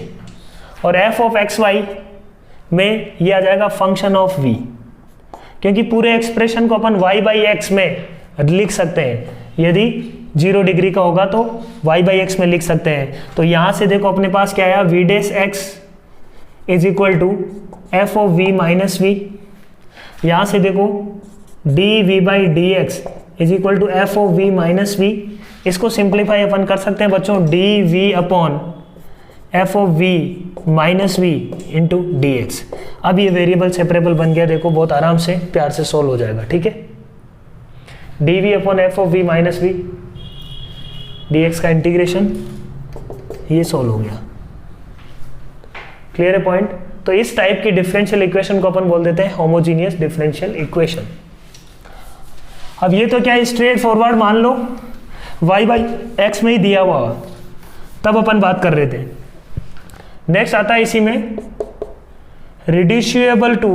A: और f ऑफ एक्स वाई में ये आ जाएगा फंक्शन ऑफ v, क्योंकि पूरे एक्सप्रेशन को अपन y बाई एक्स में लिख सकते हैं। यदि 0 डिग्री का होगा तो y बाई एक्स में लिख सकते हैं। तो यहां से देखो अपने पास क्या आया, v dash x is equal to f of v minus v। यहां से देखो d v by D x is equal to f of v minus v। इसको सिंप्लीफाई अपन कर सकते हैं बच्चों, d v upon f of v minus v into d x. अब ये वेरिएबल सेपरेबल बन गया, देखो बहुत आराम से प्यार से सोल्व हो जाएगा। ठीक है, d v upon f of v minus v d x का इंटीग्रेशन, ये सोल्व हो गया। क्लियर है पॉइंट। तो इस टाइप की डिफरेंशियल इक्वेशन को अपन बोल देते हैं होमोजीनियस डिफरेंशियल इक्वेशन। अब ये तो क्या है, स्ट्रेट फॉरवर्ड मान लो y बाई एक्स में ही दिया हुआ, तब अपन बात कर रहे थे। नेक्स्ट आता है इसी में रिड्यूसिबल टू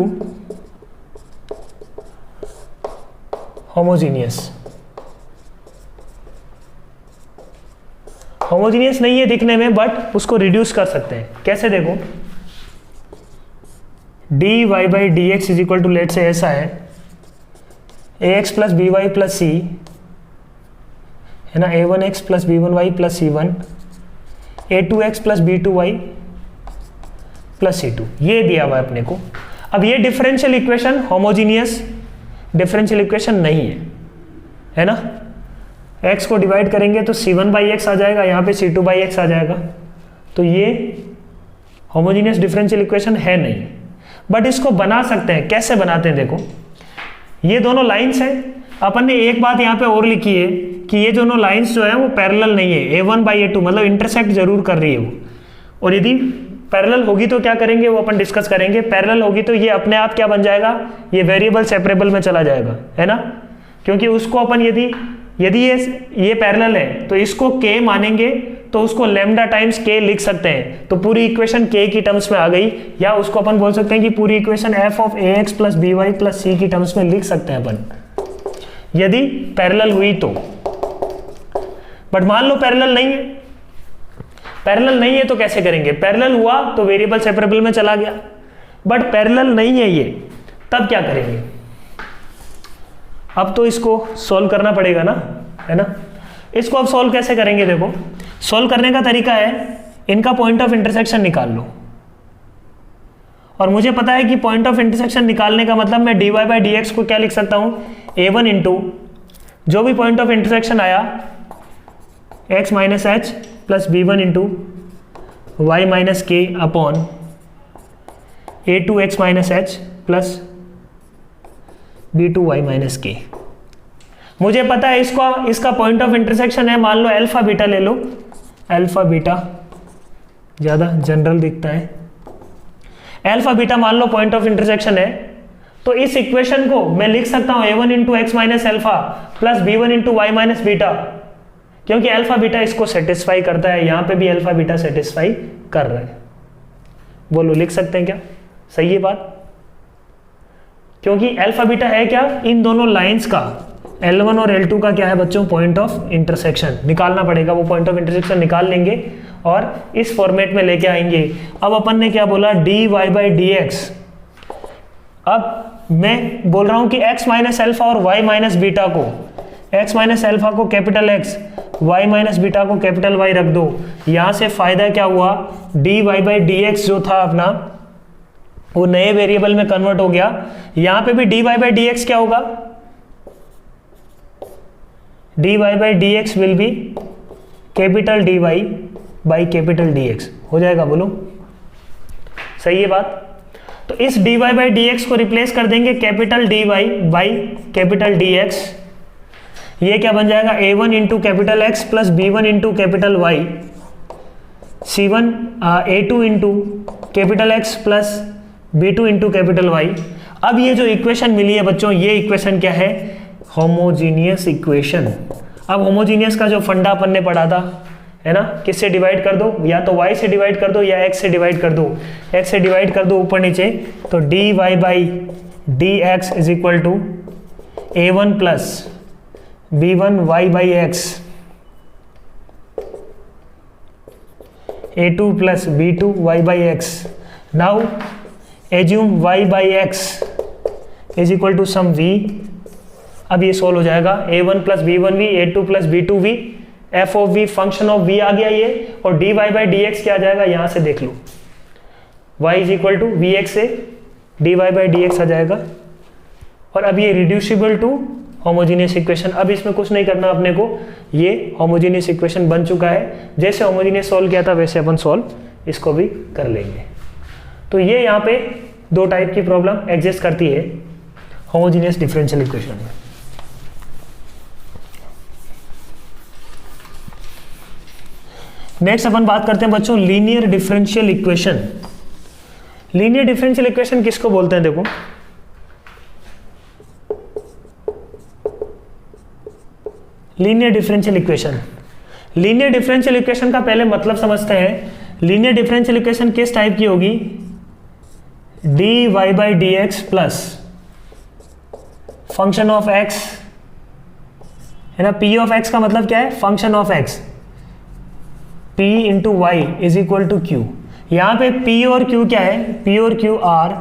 A: होमोजीनियस। होमोजीनियस नहीं है दिखने में, बट उसको रिड्यूस कर सकते हैं। कैसे देखो, d Y by D x is equal to, let say ऐसा है, a x plus b y plus c है ना, a one x plus b one y plus c one, a two x plus b two y plus c two, ये दिया हुआ है अपने को। अब ये differential equation homogeneous differential equation नहीं है ना। x को डिवाइड करेंगे तो c1 बाई एक्स आ जाएगा, यहाँ पे c2 बाई एक्स आ जाएगा। तो ये होमोजीनियस डिफरेंशियल इक्वेशन है नहीं, बट इसको बना सकते हैं। कैसे बनाते हैं देखो, ये दोनों लाइंस हैं। अपन ने एक बात यहाँ पे और लिखी है कि ये दोनों लाइंस जो है वो पैरेलल नहीं है, a1 बाई a2 मतलब इंटरसेक्ट जरूर कर रही है वो। और यदि पैरेलल होगी तो क्या करेंगे वो अपन डिस्कस करेंगे। पैरेलल होगी तो ये अपने आप क्या बन जाएगा, ये वेरिएबल सेपरेबल में चला जाएगा, है ना। क्योंकि उसको अपन यदि ये पैरेलल है तो इसको k मानेंगे तो उसको लेमडा टाइम्स k लिख सकते हैं। तो पूरी इक्वेशन k की टर्म्स में आ गई, या उसको अपन बोल सकते हैं कि पूरी equation f of ax plus b y plus c की टर्म्स में लिख सकते हैं अपन, यदि पैरेलल हुई तो। बट मान लो पैरेलल नहीं है, पैरेलल नहीं है तो कैसे करेंगे। पैरेलल हुआ तो वेरिएबल सेपरेबल में चला गया, बट पैरेलल नहीं है ये, तब क्या करेंगे। अब तो इसको सॉल्व करना पड़ेगा ना, है ना। इसको अब सॉल्व कैसे करेंगे, देखो सॉल्व करने का तरीका है, इनका पॉइंट ऑफ इंटरसेक्शन निकाल लो। और मुझे पता है कि पॉइंट ऑफ इंटरसेक्शन निकालने का मतलब मैं dy बाई डी एक्स को क्या लिख सकता हूँ, a1 इंटू जो भी पॉइंट ऑफ इंटरसेक्शन आया x minus h plus b1 into y minus k upon a2 x minus h plus b2 y minus k. मुझे पता है इसका पॉइंट ऑफ इंटरसेक्शन है, मान लो अल्फा बीटा ले लो, अल्फा बीटा ज़्यादा जनरल दिखता है, अल्फा बीटा मान लो पॉइंट ऑफ इंटरसेक्शन है। तो इस इक्वेशन को मैं लिख सकता हूँ a1 into x minus alpha plus b1 into y minus beta, क्योंकि अल्फा बीटा इसको सेटिस्फाई करता है, यहाँ पे भी अल्फा बीटा सेटिस्फाई कर रहा है। बोलो लिख सकते हैं क्या, सही है बात? क्योंकि अल्फा बीटा है क्या, इन दोनों लाइंस का L1 और L2 का क्या है बच्चों, पॉइंट ऑफ इंटरसेक्शन निकालना पड़ेगा। वो पॉइंट ऑफ इंटरसेक्शन निकाल लेंगे और इस फॉर्मेट में लेके आएंगे। अब अपन ने क्या बोला, dy बाई डी एक्स। अब मैं बोल रहा हूं कि x माइनस अल्फा और y माइनस बीटा को, x माइनस अल्फा को capital x, y minus beta को कैपिटल y रख दो। यहां से फायदा क्या हुआ, dy बाई डी एक्स जो था अपना वो नए वेरिएबल में कन्वर्ट हो गया। यहां पे भी dy बाई डी एक्स क्या होगा, dy by D x will be capital dy by capital dx हो जाएगा। बोलो सही है बात? तो इस dy बाई dx को रिप्लेस कर देंगे capital dy by capital dx। ये क्या बन जाएगा, a1 into capital x plus b1 into capital y, c1 a2 into capital x plus b2 into capital y। अब ये जो इक्वेशन मिली है बच्चों, ये इक्वेशन क्या है, होमोजीनियस इक्वेशन। अब होमोजीनियस का जो फंडा अपन ने पढ़ा था, है ना, किससे डिवाइड कर दो, या तो y से डिवाइड कर दो या x से डिवाइड कर दो। x से डिवाइड कर दो ऊपर नीचे, तो dy by D x is equal to a1 plus b1 y by x, a2 plus b2 y by x. Now assume y by x is equal to some v। अब ये solve हो जाएगा, a1 plus b1v, a2 plus b2v, f of v function of v आ गया ये, और dy by D x क्या आ जाएगा, यहां से देख लो, y is equal to v x से dy बाई डी एक्स आ जाएगा। और अब ये रिड्यूसिबल टू होमोजीनियस इक्वेशन। अब इसमें कुछ नहीं करना अपने को, ये होमोजीनियस इक्वेशन बन चुका है। जैसे होमोजीनियस सॉल्व किया था वैसे अपन सॉल्व इसको भी कर लेंगे। तो ये यहाँ पे दो टाइप की प्रॉब्लम एग्जिस्ट करती है होमोजीनियस डिफरेंशियल इक्वेशन में। नेक्स्ट अपन बात करते हैं बच्चों linear differential equation. Linear differential equation किसको बोलते हैं, देखो linear differential equation. Linear differential equation का पहले मतलब समझते हैं। लीनियर डिफरेंशियल इक्वेशन किस टाइप की होगी, dy by D x plus function of x, है ना, p ऑफ x का मतलब क्या है, function of x, p into y is equal to q। यहां पे p और q क्या है, p और q are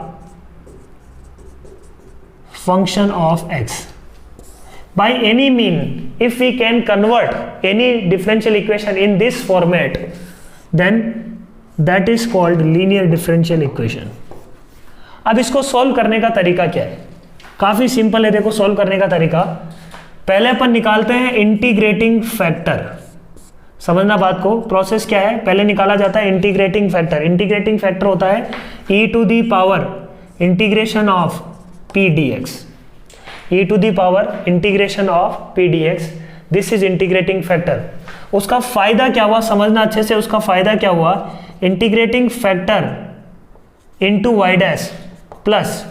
A: function of x। By any mean, if we can convert any differential equation in this format, then that is called linear differential equation. अब इसको solve करने का तरीका क्या है, काफी सिंपल है। देखो सॉल्व करने का तरीका, पहले अपन निकालते हैं इंटीग्रेटिंग फैक्टर। समझना बात को, प्रोसेस क्या है, पहले निकाला जाता है इंटीग्रेटिंग फैक्टर। इंटीग्रेटिंग फैक्टर होता है e to the power integration of p dx, e to the power integration of p dx, this is integrating factor. उसका फायदा क्या हुआ, समझना अच्छे से, उसका फायदा क्या हुआ, integrating factor into y dash plus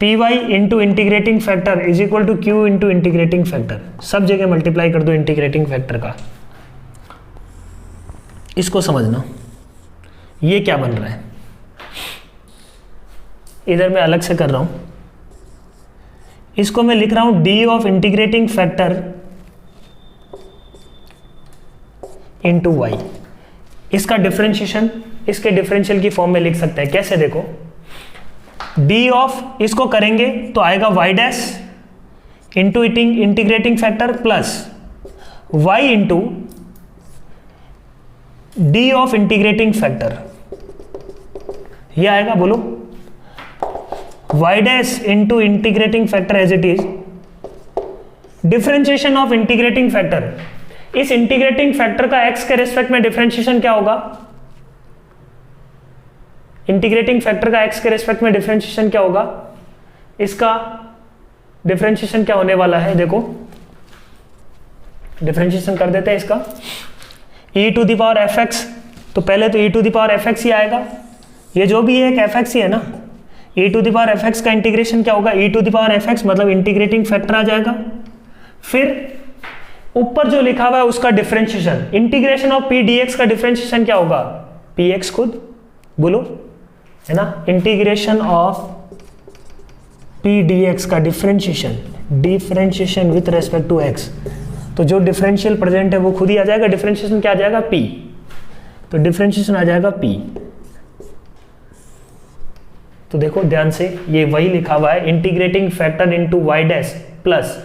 A: p y into integrating factor is equal to q into integrating factor. सब जगह मल्टीप्लाई कर दो इंटीग्रेटिंग फैक्टर का। इसको समझना, ये क्या बन रहा है, इधर मैं अलग से कर रहा हूं, इसको मैं लिख रहा हूं d of integrating factor into y. इसका डिफरेंशिएशन इसके डिफरेंशियल की फॉर्म में लिख सकते हैं, कैसे देखो, डी ऑफ इसको करेंगे तो आएगा y dash into integrating factor plus y into d of integrating factor, ये आएगा बोलो, y dash into integrating factor as it is, differentiation of integrating factor. इस इंटीग्रेटिंग फैक्टर का एक्स के रिस्पेक्ट में डिफरेंशिएशन क्या होगा, इंटीग्रेटिंग फैक्टर का एक्स के रिस्पेक्ट में डिफरेंशिएशन क्या होगा, इसका डिफरेंशिएशन क्या होने वाला है, देखो डिफरेंशिएशन कर देते हैं इसका, e to the power f x, तो पहले तो e to the power f x ही आएगा, ये जो भी है एक एफ एक्स ही है ना, e to the power f x का इंटीग्रेशन क्या होगा, e to the power f x मतलब इंटीग्रेटिंग फैक्टर आ जाएगा, फिर ऊपर जो लिखा हुआ है उसका differentiation, integration of p d x का डिफरेंशिएशन क्या होगा, पी एक्स खुद बोलो, है ना, integration of p d x का differentiation with respect to x, तो जो डिफरेंशियल प्रेजेंट है वो खुद ही आ जाएगा, डिफरेंशिएशन क्या आ जाएगा, पी, तो डिफरेंशिएशन आ जाएगा पी। तो देखो ध्यान से, ये वही लिखा हुआ है, integrating factor into y dash plus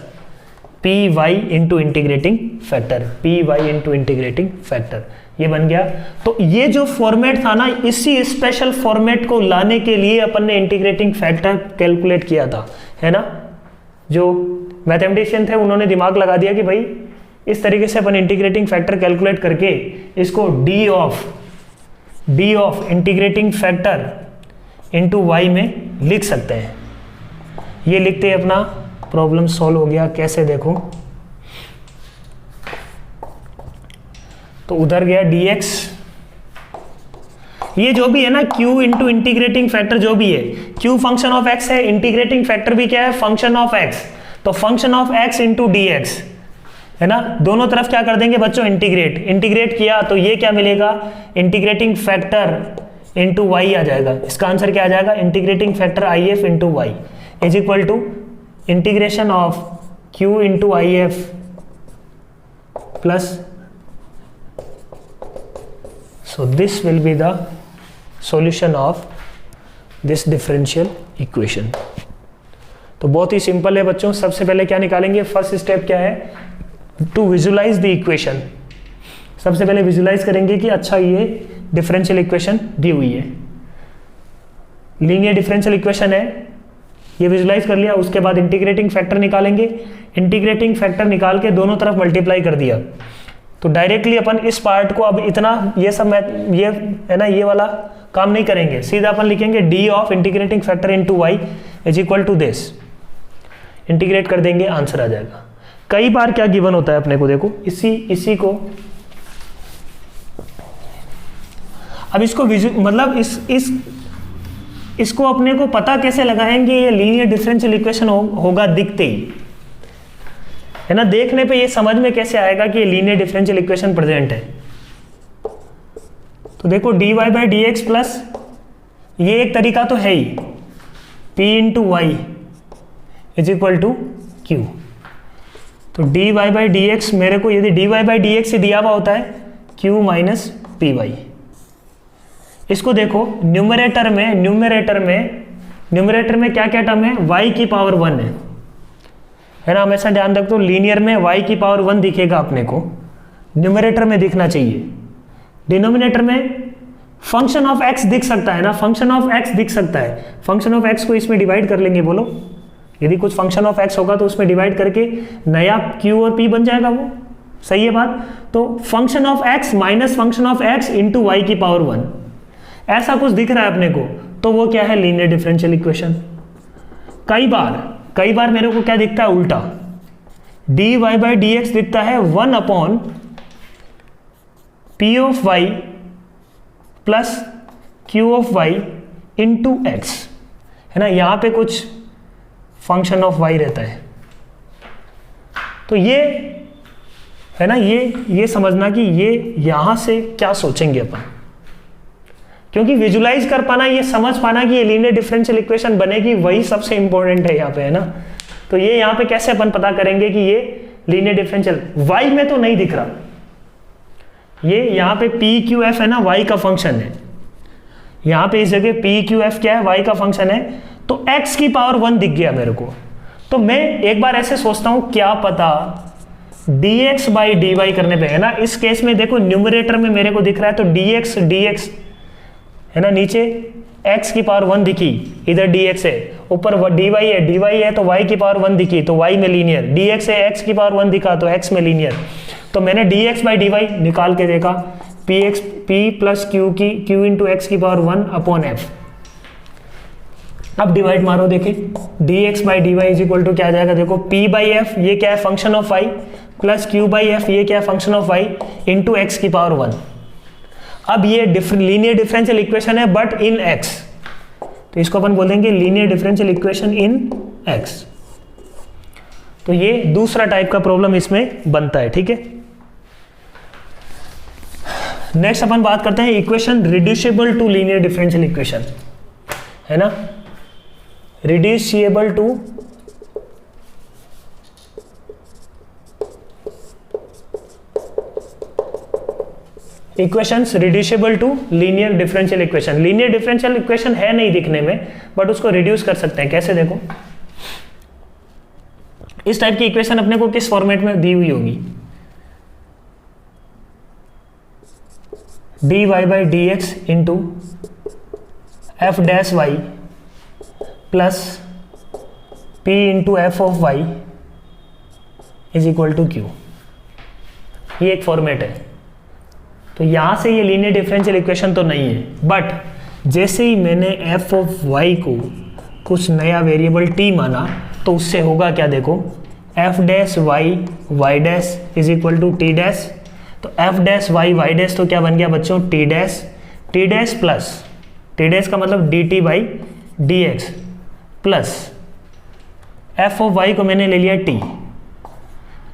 A: p y into integrating factor, p y into integrating factor, ये बन गया। तो ये जो फॉर्मेट था ना, इसी स्पेशल फॉर्मेट को लाने के लिए अपन ने इंटीग्रेटिंग फैक्टर कैलकुलेट किया था, है ना। जो मैथमेटिशियन थे उन्होंने दिमाग लगा दिया कि भाई इस तरीके से अपन इंटीग्रेटिंग फैक्टर कैलकुलेट करके इसको d of integrating factor into y में लिख सकते हैं। ये लिखते ही अपना प्रॉब्लम सॉल्व हो गया। कैसे, देखो तो उधर गया dx, ये जो भी है ना q इंटू इंटीग्रेटिंग फैक्टर जो भी है, q फंक्शन ऑफ x है, इंटीग्रेटिंग फैक्टर भी क्या है, फंक्शन ऑफ x, तो function of x into dx, है ना, दोनों तरफ क्या कर देंगे बच्चों, इंटीग्रेट किया, तो ये क्या मिलेगा, इंटीग्रेटिंग फैक्टर इंटू वाई आ जाएगा। इसका आंसर क्या आ जाएगा, integrating factor I F into y is equal to integration of q into I F plus, so this will be the solution of this differential equation। तो बहुत ही simple है बच्चों। सबसे पहले क्या निकालेंगे, फर्स्ट स्टेप क्या है, टू विजुलाइज द इक्वेशन। सबसे पहले विजुलाइज करेंगे कि अच्छा ये डिफरेंशियल इक्वेशन दी हुई है, लीनियर डिफरेंशियल इक्वेशन है, ये विजुलाइज कर लिया। उसके बाद इंटीग्रेटिंग फैक्टर निकालेंगे, इंटीग्रेटिंग फैक्टर निकाल के दोनों तरफ मल्टीप्लाई कर दिया, तो डायरेक्टली अपन इस पार्ट को अब इतना ये सब ये है ना, ये वाला काम नहीं करेंगे, सीधा अपन लिखेंगे d of integrating factor into y is equal to this, integrate कर देंगे, आंसर आ जाएगा। कई बार क्या गिवन होता है अपने को, देखो इसी को अब इसको मतलब इसको अपने को पता कैसे लगाएंगे, ये लीनियर डिफरेंशियल इक्वेशन होगा दिखते ही, है ना, देखने पे ये समझ में कैसे आएगा कि ये लीनियर डिफरेंशियल इक्वेशन प्रेजेंट है। तो देखो dy by D x plus, ये एक तरीका तो है ही, p into y is equal to q. तो dy बाई डी एक्स मेरे को यदि dy बाई डी एक्स से दिया हुआ होता है q माइनस पी वाई, इसको देखो न्यूमरेटर में क्या क्या टर्म है, y की पावर 1 है ना, हमेशा ध्यान रख दो, लीनियर में y की पावर 1 दिखेगा अपने को, न्यूमरेटर में दिखना चाहिए। डिनोमिनेटर में फंक्शन ऑफ x दिख सकता है ना, फंक्शन ऑफ x दिख सकता है, फंक्शन ऑफ x को इसमें डिवाइड कर लेंगे, बोलो यदि कुछ फंक्शन ऑफ x होगा तो उसमें डिवाइड करके नया q और p बन जाएगा, वो सही है बात। तो function of x minus function of x into y की पावर 1, ऐसा कुछ दिख रहा है अपने को, तो वो क्या है, लीनियर डिफरेंशियल इक्वेशन। कई बार मेरे को क्या दिखता है, उल्टा, dy बाई डी एक्स दिखता है 1 upon p of y plus q of y into x, है ना, यहां पे कुछ फंक्शन ऑफ y रहता है। तो ये है ना, ये समझना कि ये यहां से क्या सोचेंगे अपन, क्योंकि विजुलाइज कर पाना, ये समझ पाना कि ये लीनियर डिफरेंशियल इक्वेशन बनेगी, वही सबसे इंपॉर्टेंट है यहाँ पे, है ना। तो ये यहाँ पे कैसे अपन पता करेंगे कि ये लीनियर डिफरेंशियल, y में तो नहीं दिख रहा, ये यहाँ पे पी क्यू एफ है ना, y का फंक्शन है, यहाँ पे इस जगह पी क्यू एफ क्या है, y का फंक्शन है, तो x की पावर 1 दिख गया मेरे को। तो मैं एक बार ऐसे सोचता हूं, क्या पता dx बाई डी वाई करने पे, है ना, इस केस में देखो न्यूमरेटर में मेरे को दिख रहा है तो dx है ना, नीचे x की पावर 1 दिखी, इधर dx है, ऊपर dy है तो y की पावर 1 दिखी तो y में लीनियर, dx है x की पावर 1 दिखा तो x में लीनियर। तो मैंने dx बाई डी वाई निकाल के देखा, p plus q into x की पावर 1 अपॉन f। अब डिवाइड मारो, देखे dx by d y is equal to क्या आ जाएगा, देखो p बाई एफ ये क्या है function of y, plus q by F ये क्या है function of y into x की पावर 1। अब ये लीनियर डिफरेंशियल इक्वेशन है बट इन x, तो इसको अपन बोलेंगे लीनियर डिफरेंशियल इक्वेशन इन x। तो ये दूसरा टाइप का प्रॉब्लम इसमें बनता है, ठीक है। नेक्स्ट अपन बात करते हैं equation reducible to linear differential equation, है ना, reducible to equations reducible to linear differential equation. Linear differential equation है नहीं दिखने में, बट उसको रिड्यूस कर सकते हैं। कैसे, देखो इस टाइप की इक्वेशन अपने को किस फॉर्मेट में दी हुई होगी, dy by D x into f dash y plus p into f of y is equal to q, ये एक फॉर्मेट है। तो यहां से ये लीनियर डिफरेंशियल इक्वेशन तो नहीं है, बट जैसे ही मैंने एफ ऑफ वाई को कुछ नया वेरिएबल t माना तो उससे होगा क्या, देखो f dash y y dash is equal to t dash. तो f dash y y dash तो क्या बन गया बच्चों, t dash plus t dash का मतलब d t by D x plus f of y को मैंने ले लिया टी।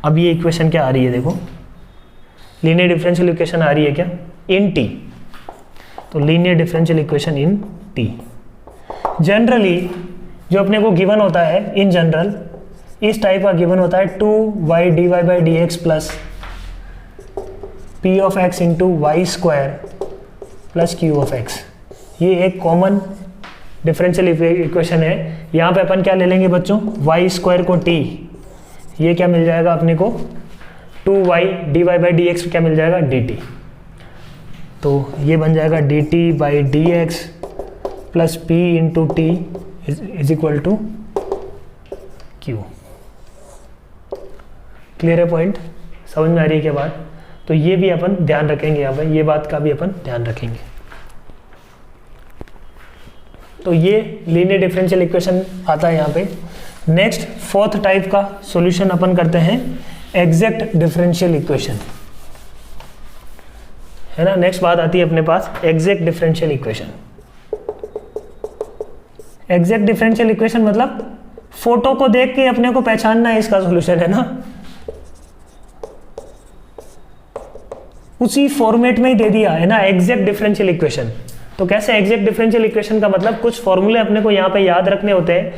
A: अब ये इक्वेशन क्या आ रही है, देखो लीनियर डिफरेंशियल इक्वेशन आ रही है क्या, इन टी। तो linear differential equation in t generally जो अपने को गिवन होता है, इन जनरल इस टाइप का गिवन होता है 2y dy by D x plus p of x into y square plus q of x। ये एक कॉमन डिफरेंशियल इक्वेशन है। यहाँ पे अपन क्या ले लेंगे बच्चों, वाई स्क्वायर को t, ये क्या मिल जाएगा अपने को 2y dy by D x क्या मिल जाएगा dt। तो ये बन जाएगा dt by D x plus p into t is equal to q। Clear है पॉइंट, समझ में आ रही है क्या बात। तो ये भी अपन ध्यान रखेंगे यहाँ पर, ये बात का भी अपन ध्यान रखेंगे। तो ये लीनियर डिफरेंशियल इक्वेशन आता है यहाँ पे। नेक्स्ट फोर्थ टाइप का सॉल्यूशन अपन करते हैं एग्जैक्ट डिफरेंशियल इक्वेशन, है ना। नेक्स्ट बात आती है अपने पास exact differential equation. Exact differential equation मतलब फोटो को देख के अपने को पहचानना है इसका सॉल्यूशन, है ना, उसी फॉर्मेट में ही दे दिया है ना एग्जैक्ट डिफरेंशियल इक्वेशन। तो कैसे, एग्जैक्ट डिफरेंशियल इक्वेशन का मतलब कुछ फॉर्मूले अपने को यहाँ पे याद रखने होते हैं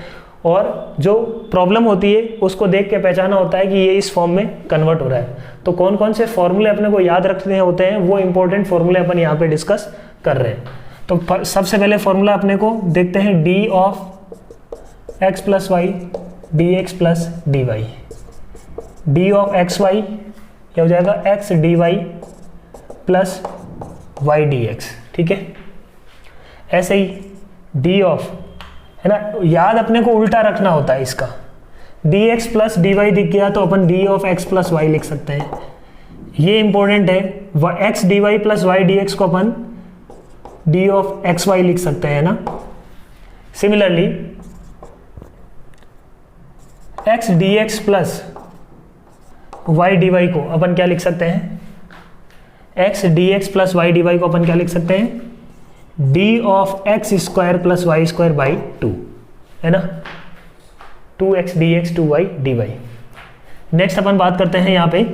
A: और जो प्रॉब्लम होती है उसको देख के पहचाना होता है कि ये इस फॉर्म में कन्वर्ट हो रहा है। तो कौन कौन से फॉर्मूले अपने को याद रखने होते हैं, वो इंपॉर्टेंट फॉर्मूले अपन यहाँ पे डिस्कस कर रहे हैं। तो सबसे पहले फॉर्मूला अपने को देखते हैं d of x plus y d x plus d y. D of x y क्या हो जाएगा, x d y plus y d x, ठीक है। ऐसे ही डी ऑफ, है ना, याद अपने को उल्टा रखना होता है इसका। D x plus d y दिख गया तो अपन d of x plus y लिख सकते हैं, ये इंपॉर्टेंट है। X d y plus y d x को अपन डी ऑफ एक्स वाई लिख सकते हैं ना। Similarly x d x plus y d y को अपन क्या लिख सकते हैं, x d x plus y d y को अपन क्या लिख सकते हैं, d of x square plus y square by 2, है ना, 2x dx 2y dy। Next अपन बात करते हैं यहाँ पे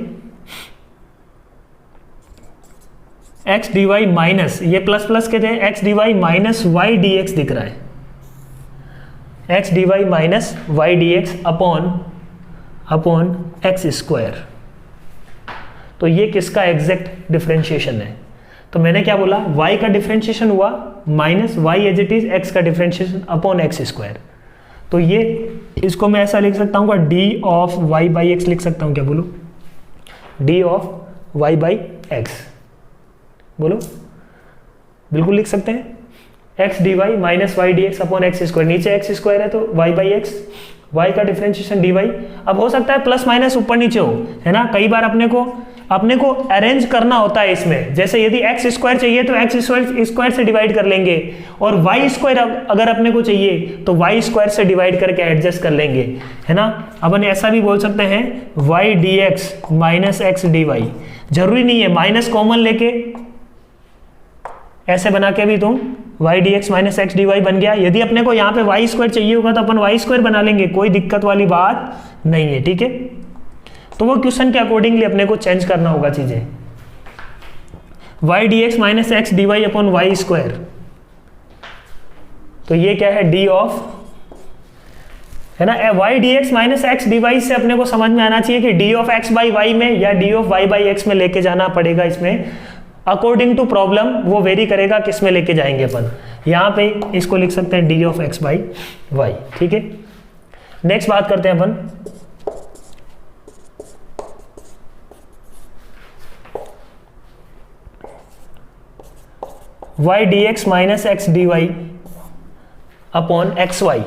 A: x dy माइनस, ये प्लस प्लस के थे, x dy minus y d x दिख रहा है, x dy minus y d x upon x square. तो ये किसका एग्जैक्ट डिफरेंशिएशन है। तो मैंने क्या बोला, y का डिफरेंशिएशन हुआ minus y as it is x का डिफरेंशिएशन अपॉन एक्स स्क्वायर। तो ये इसको मैं ऐसा लिख सकता हूँ d of y by x लिख सकता हूँ, क्या बोलो, d of y by x, बोलो, बिल्कुल लिख सकते हैं, x d y minus y d x upon x square, नीचे एक्स स्क्वायर है तो वाई बाई एक्स, वाई का डिफरेंशिएशन डी वाई। अब हो सकता है प्लस माइनस ऊपर नीचे हो, है ना, कई बार अपने को अरेंज करना होता है इसमें, जैसे यदि एक्स स्क्वायर चाहिए तो एक्स स्क्वायर से डिवाइड कर लेंगे, और वाई स्क्वायर अगर अपने को चाहिए तो वाई स्क्वायर से डिवाइड करके एडजस्ट कर लेंगे, है ना। अपन ऐसा भी बोल सकते हैं y d x minus x d y, जरूरी नहीं है माइनस कॉमन लेके ऐसे बना के भी तुम y d x minus x d y बन गया। यदि अपने को यहाँ पे वाई स्क्वायर चाहिए होगा तो अपन वाई स्क्वायर बना लेंगे, कोई दिक्कत वाली बात नहीं है, ठीक है। तो वो क्वेश्चन के अकॉर्डिंगली अपने को चेंज करना होगा चीजें। Y d x minus x d y upon y square, तो ये क्या है, डी ऑफ, है ना, y d x minus x d y से अपने को समझ में आना चाहिए कि d of x by y में या d of y by x में लेके जाना पड़ेगा। इसमें अकॉर्डिंग टू प्रॉब्लम वो वेरी करेगा किस में लेके जाएंगे अपन। यहाँ पे इसको लिख सकते हैं d of x by y, ठीक है। नेक्स्ट बात करते हैं अपन y d x minus x d y upon x y,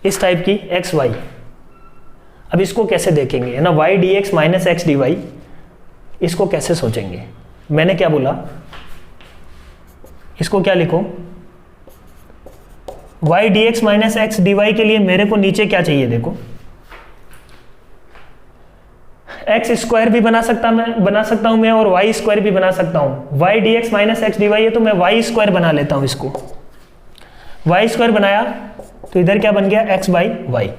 A: इस टाइप की एक्स वाई। अब इसको कैसे देखेंगे, है ना, y d x minus x d y, इसको कैसे सोचेंगे। मैंने क्या बोला, इसको क्या लिखो, y d x minus x d y के लिए मेरे को नीचे क्या चाहिए, देखो एक्स स्क्वायर भी बना सकता हूं मैं और वाई स्क्वायर भी बना सकता हूं। Y d x minus x d y है तो मैं वाई स्क्वायर बना लेता हूं, इसको वाई स्क्वायर बनाया तो इधर क्या बन गया, एक्स बाई वाई।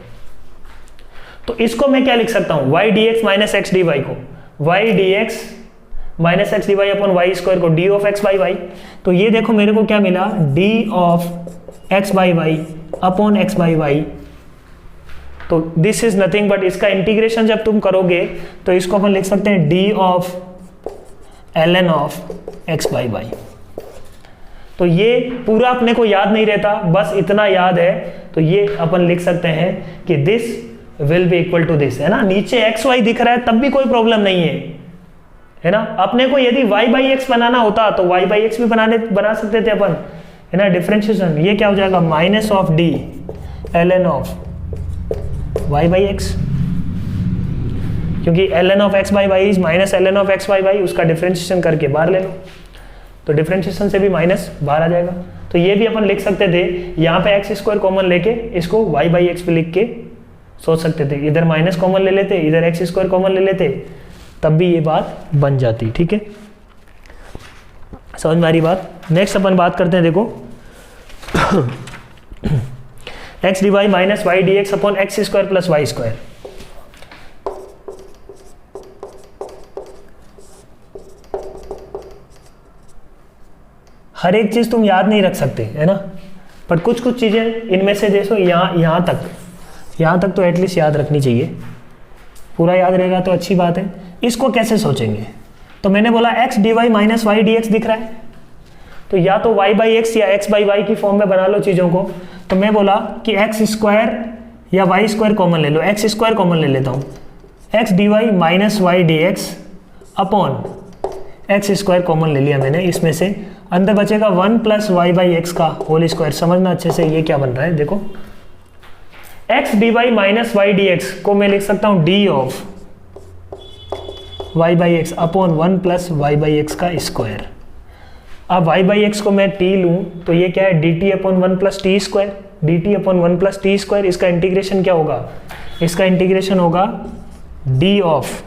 A: तो इसको मैं क्या लिख सकता हूं, y d x minus x d y को y d x minus x d y upon y square को d of x by y. तो ये देखो मेरे को क्या मिला, d of x by y upon x by y. तो दिस इज नथिंग बट इसका इंटीग्रेशन जब तुम करोगे तो इसको अपन लिख सकते हैं d of l n of x by y. तो ये पूरा अपने को याद नहीं रहता, बस इतना याद है, तो ये अपन लिख सकते हैं कि this will be equal to this, है ना। नीचे एक्स वाई दिख रहा है तब भी कोई प्रॉब्लम नहीं है ना। अपने को यदि वाई बाई एक्स बनाना होता तो वाई बाई एक्स भी बना सकते थे अपन, है ना। डिफरेंशिएशन ये क्या हो जाएगा, minus of d l n of y by x, क्योंकि l n of x by y is minus l n of x by y, उसका डिफरेंशिएशन करके बाहर ले लो, तो डिफरेंशिएशन से भी माइनस बाहर आ जाएगा। तो ये भी अपन लिख सकते थे, यहाँ पे एक्स स्क्वायर कॉमन लेके इसको वाई बाई एक्स पे लिख के सोच सकते थे, इधर माइनस कॉमन ले लेते, इधर एक्स स्क्वायर कॉमन ले लेते, तब भी ये बात बन जाती, ठीक है। समझ में आ रही बात। नेक्स्ट अपन बात करते हैं, देखो x d y minus y d x upon x square plus y square. हर एक चीज तुम याद नहीं रख सकते, है ना, पर कुछ कुछ चीजें इनमें से जैसो यहाँ तक तो एटलीस्ट याद रखनी चाहिए। पूरा याद रहेगा तो अच्छी बात है। इसको कैसे सोचेंगे, तो मैंने बोला x d y minus y d x दिख रहा है, तो या तो वाई बाई एक्स या एक्स बाई वाई की फॉर्म में बना लो चीज़ों को। तो मैं बोला कि एक्स स्क्वायर या वाई स्क्वायर कॉमन ले लो, एक्स स्क्वायर कॉमन ले लेता हूँ, x d y minus y d x upon x square common ले लिया मैंने, इसमें से अंदर बचेगा 1 प्लस वाई बाई एक्स का होल स्क्वायर। समझना अच्छे से ये क्या बन रहा है, देखो x d y minus y d x को मैं लिख सकता हूँ d of y by x upon 1 plus y by x का स्क्वायर। अब वाई बाई एक्स को मैं टी लूँ तो ये क्या है, d t upon 1 plus t square, d t upon 1 plus t square. इसका इंटीग्रेशन क्या होगा, इसका इंटीग्रेशन होगा डी ऑफ,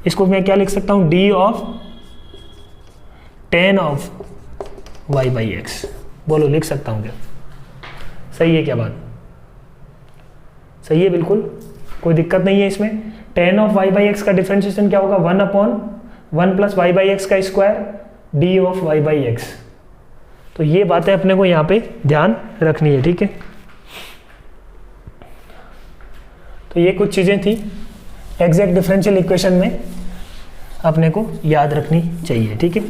A: इसको मैं क्या लिख सकता हूँ, d of tan of y by x. बोलो लिख सकता हूँ क्या, सही है क्या बात, सही है बिल्कुल, कोई दिक्कत नहीं है इसमें। Tan of y by x का डिफरेंशिएशन क्या होगा, 1 upon 1 plus y by x का square d of y by x. तो ये बातें अपने को यहाँ पे ध्यान रखनी है, ठीक है। तो ये कुछ चीज़ें थी एग्जैक्ट डिफरेंशियल इक्वेशन में अपने को याद रखनी चाहिए, ठीक है।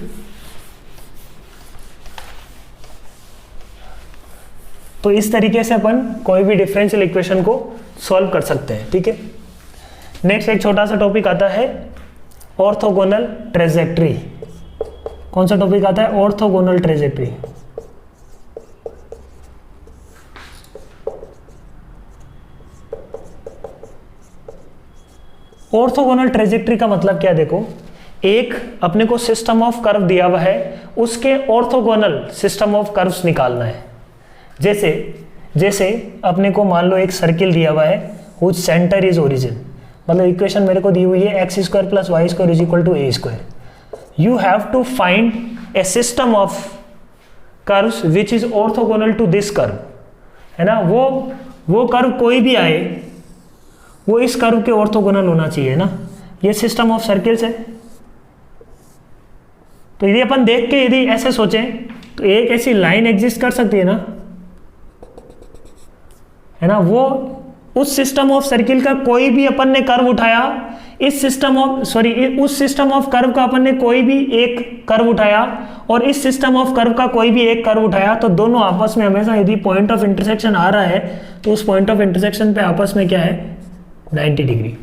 A: तो इस तरीके से अपन कोई भी डिफरेंशियल इक्वेशन को सॉल्व कर सकते हैं, ठीक है। नेक्स्ट एक छोटा सा टॉपिक आता है ऑर्थोगोनल ट्रेजेक्ट्री। कौन सा टॉपिक आता है? Orthogonal trajectory. ऑर्थोगोनल ट्रेजेक्ट्री का मतलब क्या? देखो, एक अपने को सिस्टम ऑफ कर्व दिया हुआ है, उसके ऑर्थोगोनल सिस्टम ऑफ कर्व्स निकालना है। जैसे अपने को मान लो एक सर्किल दिया हुआ है हुज सेंटर इज ओरिजिन, मतलब इक्वेशन मेरे को दी हुई है x square plus y square is equal to a square. You have to find a system of curves which is orthogonal to this curve, है ना। वो कर्व कोई भी आए वो इस कर्व के ऑर्थोगोनल होना चाहिए ना। ये सिस्टम ऑफ सर्किल्स है। तो यदि अपन देख के यदि ऐसे सोचें तो एक ऐसी लाइन एग्जिस्ट कर सकती है ना, है ना। वो उस सिस्टम ऑफ सर्किल का कोई भी अपन ने कर्व उठाया, उस सिस्टम ऑफ कर्व का अपन ने कोई भी एक कर्व उठाया और इस सिस्टम ऑफ कर्व का कोई भी एक कर्व उठाया, तो दोनों आपस में हमेशा यदि पॉइंट ऑफ इंटरसेक्शन आ रहा है तो उस पॉइंट ऑफ इंटरसेक्शन पे आपस में क्या है? 90 डिग्री।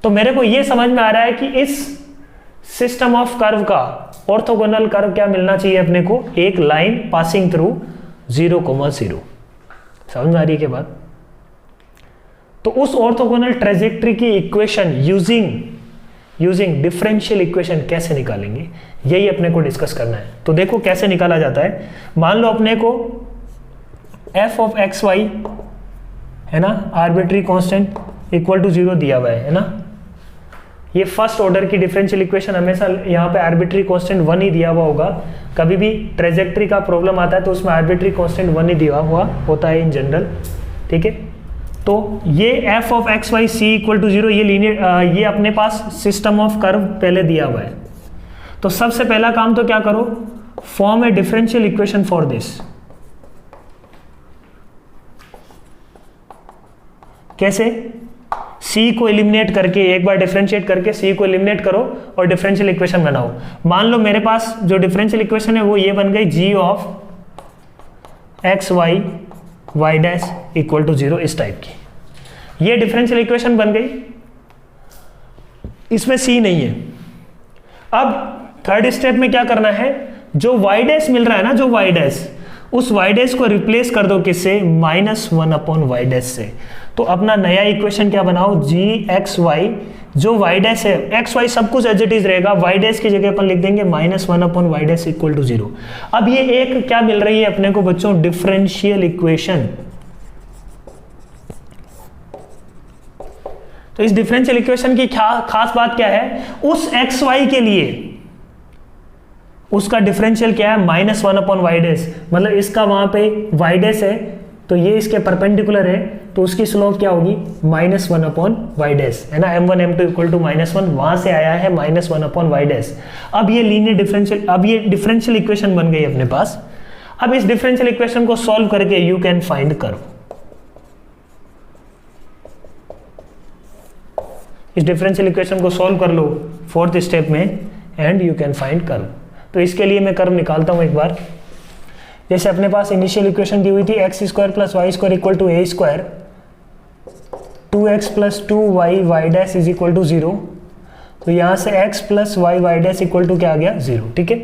A: तो मेरे को ये समझ में आ रहा है कि इस सिस्टम ऑफ कर्व का ऑर्थोगोनल कर्व क्या मिलना चाहिए अपने को? एक लाइन पासिंग थ्रू 0,0। समझ में आ रही है क्या बात? तो उस ऑर्थोगोनल ट्रेजेक्ट्री की इक्वेशन यूजिंग डिफरेंशियल इक्वेशन कैसे निकालेंगे, यही अपने को डिस्कस करना है। तो देखो कैसे निकाला जाता है। मान लो अपने को f ऑफ एक्स वाई, है ना, आर्बिट्री कांस्टेंट इक्वल टू 0 दिया हुआ है ना। ये फर्स्ट ऑर्डर की डिफरेंशियल इक्वेशन हमेशा यहाँ पे आर्बिट्री कांस्टेंट 1 ही दिया हुआ होगा। कभी भी ट्रेजेक्ट्री का प्रॉब्लम आता है तो उसमें आर्बिट्री कांस्टेंट 1 ही दिया हुआ होता है इन जनरल, ठीक है। तो ये f of x y c equal to 0, ये लीनियर, ये अपने पास सिस्टम ऑफ कर्व पहले दिया हुआ है। तो सबसे पहला काम तो क्या करो? Form A differential equation for this. कैसे? c को एलिमिनेट करके, एक बार डिफरेंशिएट करके c को एलिमिनेट करो और डिफरेंशियल इक्वेशन बनाओ। मान लो मेरे पास जो डिफरेंशियल इक्वेशन है वो ये बन गई g of x y y dash equal to 0, इस टाइप की ये डिफरेंशियल इक्वेशन बन गई। इसमें c नहीं है। अब थर्ड स्टेप में क्या करना है? जो वाई डैश मिल रहा है ना, जो वाई डैश, उस वाई डैश को रिप्लेस कर दो किससे? -1/y डैश से। तो अपना नया इक्वेशन क्या बनाओ? जी एक्स वाई, जो वाई डैश है, एक्स वाई सब कुछ एज इट इज रहेगा, वाई डैश की जगह अपन लिख देंगे -1/y डैश इक्वल टू 0। अब ये एक क्या मिल रही है अपने को बच्चों? Differential equation. तो इस डिफरेंशियल इक्वेशन की खास बात क्या है? उस एक्स वाई के लिए उसका डिफरेंशियल क्या है? -1/y डैश, मतलब इसका वहां पे y डैश है तो ये इसके परपेंडिकुलर है, तो उसकी स्लोप क्या होगी? -1/y डैश, है ना। m1 m2 इक्वल टू -1, वहां से आया है -1/y डैश। अब ये लीनियर डिफरेंशियल, अब ये डिफरेंशियल इक्वेशन बन गई अपने पास। अब इस डिफरेंशियल इक्वेशन को सॉल्व करके यू कैन फाइंड कर्व। इस डिफरेंशियल इक्वेशन को सॉल्व कर लो फोर्थ स्टेप में and you can find curve. तो इसके लिए मैं कर्व निकालता हूं एक बार। जैसे अपने पास इनिशियल इक्वेशन दी हुई थी x square plus y square equal to a square, 2x plus 2y y dash is equal to 0। तो यहां से x plus y y dash equal to क्या आ गया? 0, ठीक है।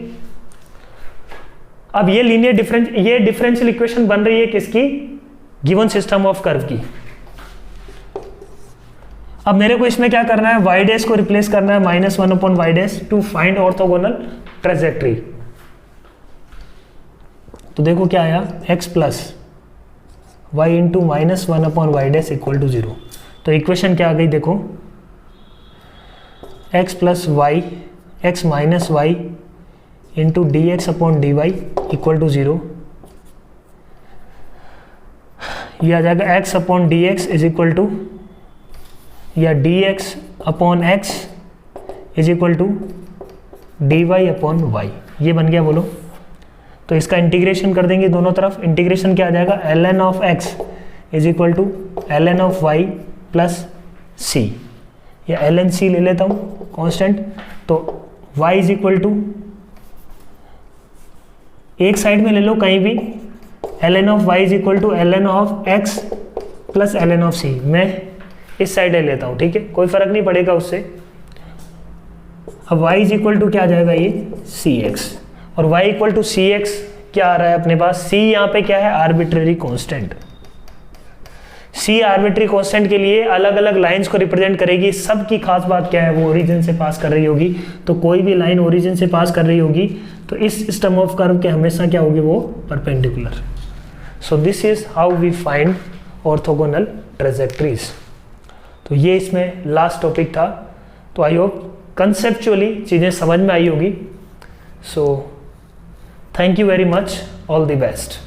A: अब ये लीनियर ये डिफरेंशियल इक्वेशन बन रही है किसकी? गिवन सिस्टम ऑफ कर्व की। अब मेरे को इसमें क्या करना है? वाई डैश को रिप्लेस करना है -1/y dash to find orthogonal trajectory. तो देखो क्या आया? x plus y into -1/y dash equal to 0। तो इक्वेशन क्या आ गई? देखो x plus y, x minus y into d x upon d y equal to 0। ये आ जाएगा x upon D x is equal to, या d x upon x is equal to d y upon y. ये बन गया, बोलो। तो इसका इंटीग्रेशन कर देंगे दोनों तरफ। इंटीग्रेशन क्या आ जाएगा? ln of x is equal to ln of y plus c, या ln c ले लेता हूँ कांस्टेंट। तो y इज इक्वल टू, एक साइड में ले लो कहीं भी, ln of y is equal to ln of x plus ln of c। मैं इस साइड ले लेता हूँ, ठीक है, कोई फर्क नहीं पड़ेगा उससे। अब y इज इक्वल टू क्या आ जाएगा, ये cx, और y इक्वल टू cx क्या आ रहा है अपने पास, c यहाँ पे क्या है, arbitrary constant. c arbitrary constant के लिए अलग अलग लाइंस को रिप्रेजेंट करेगी। सब की खास बात क्या है, वो ओरिजिन से पास कर रही होगी। तो कोई भी लाइन ओरिजिन से पास कर रही होगी तो इस सिस्टम ऑफ कर्व के हमेशा क्या होगी, वो perpendicular. So this is how we find orthogonal trajectories. तो ये इसमें लास्ट टॉपिक था। तो आई होप कंसेप्चुअली चीज़ें समझ में आई होगी। So thank you very much, all the best.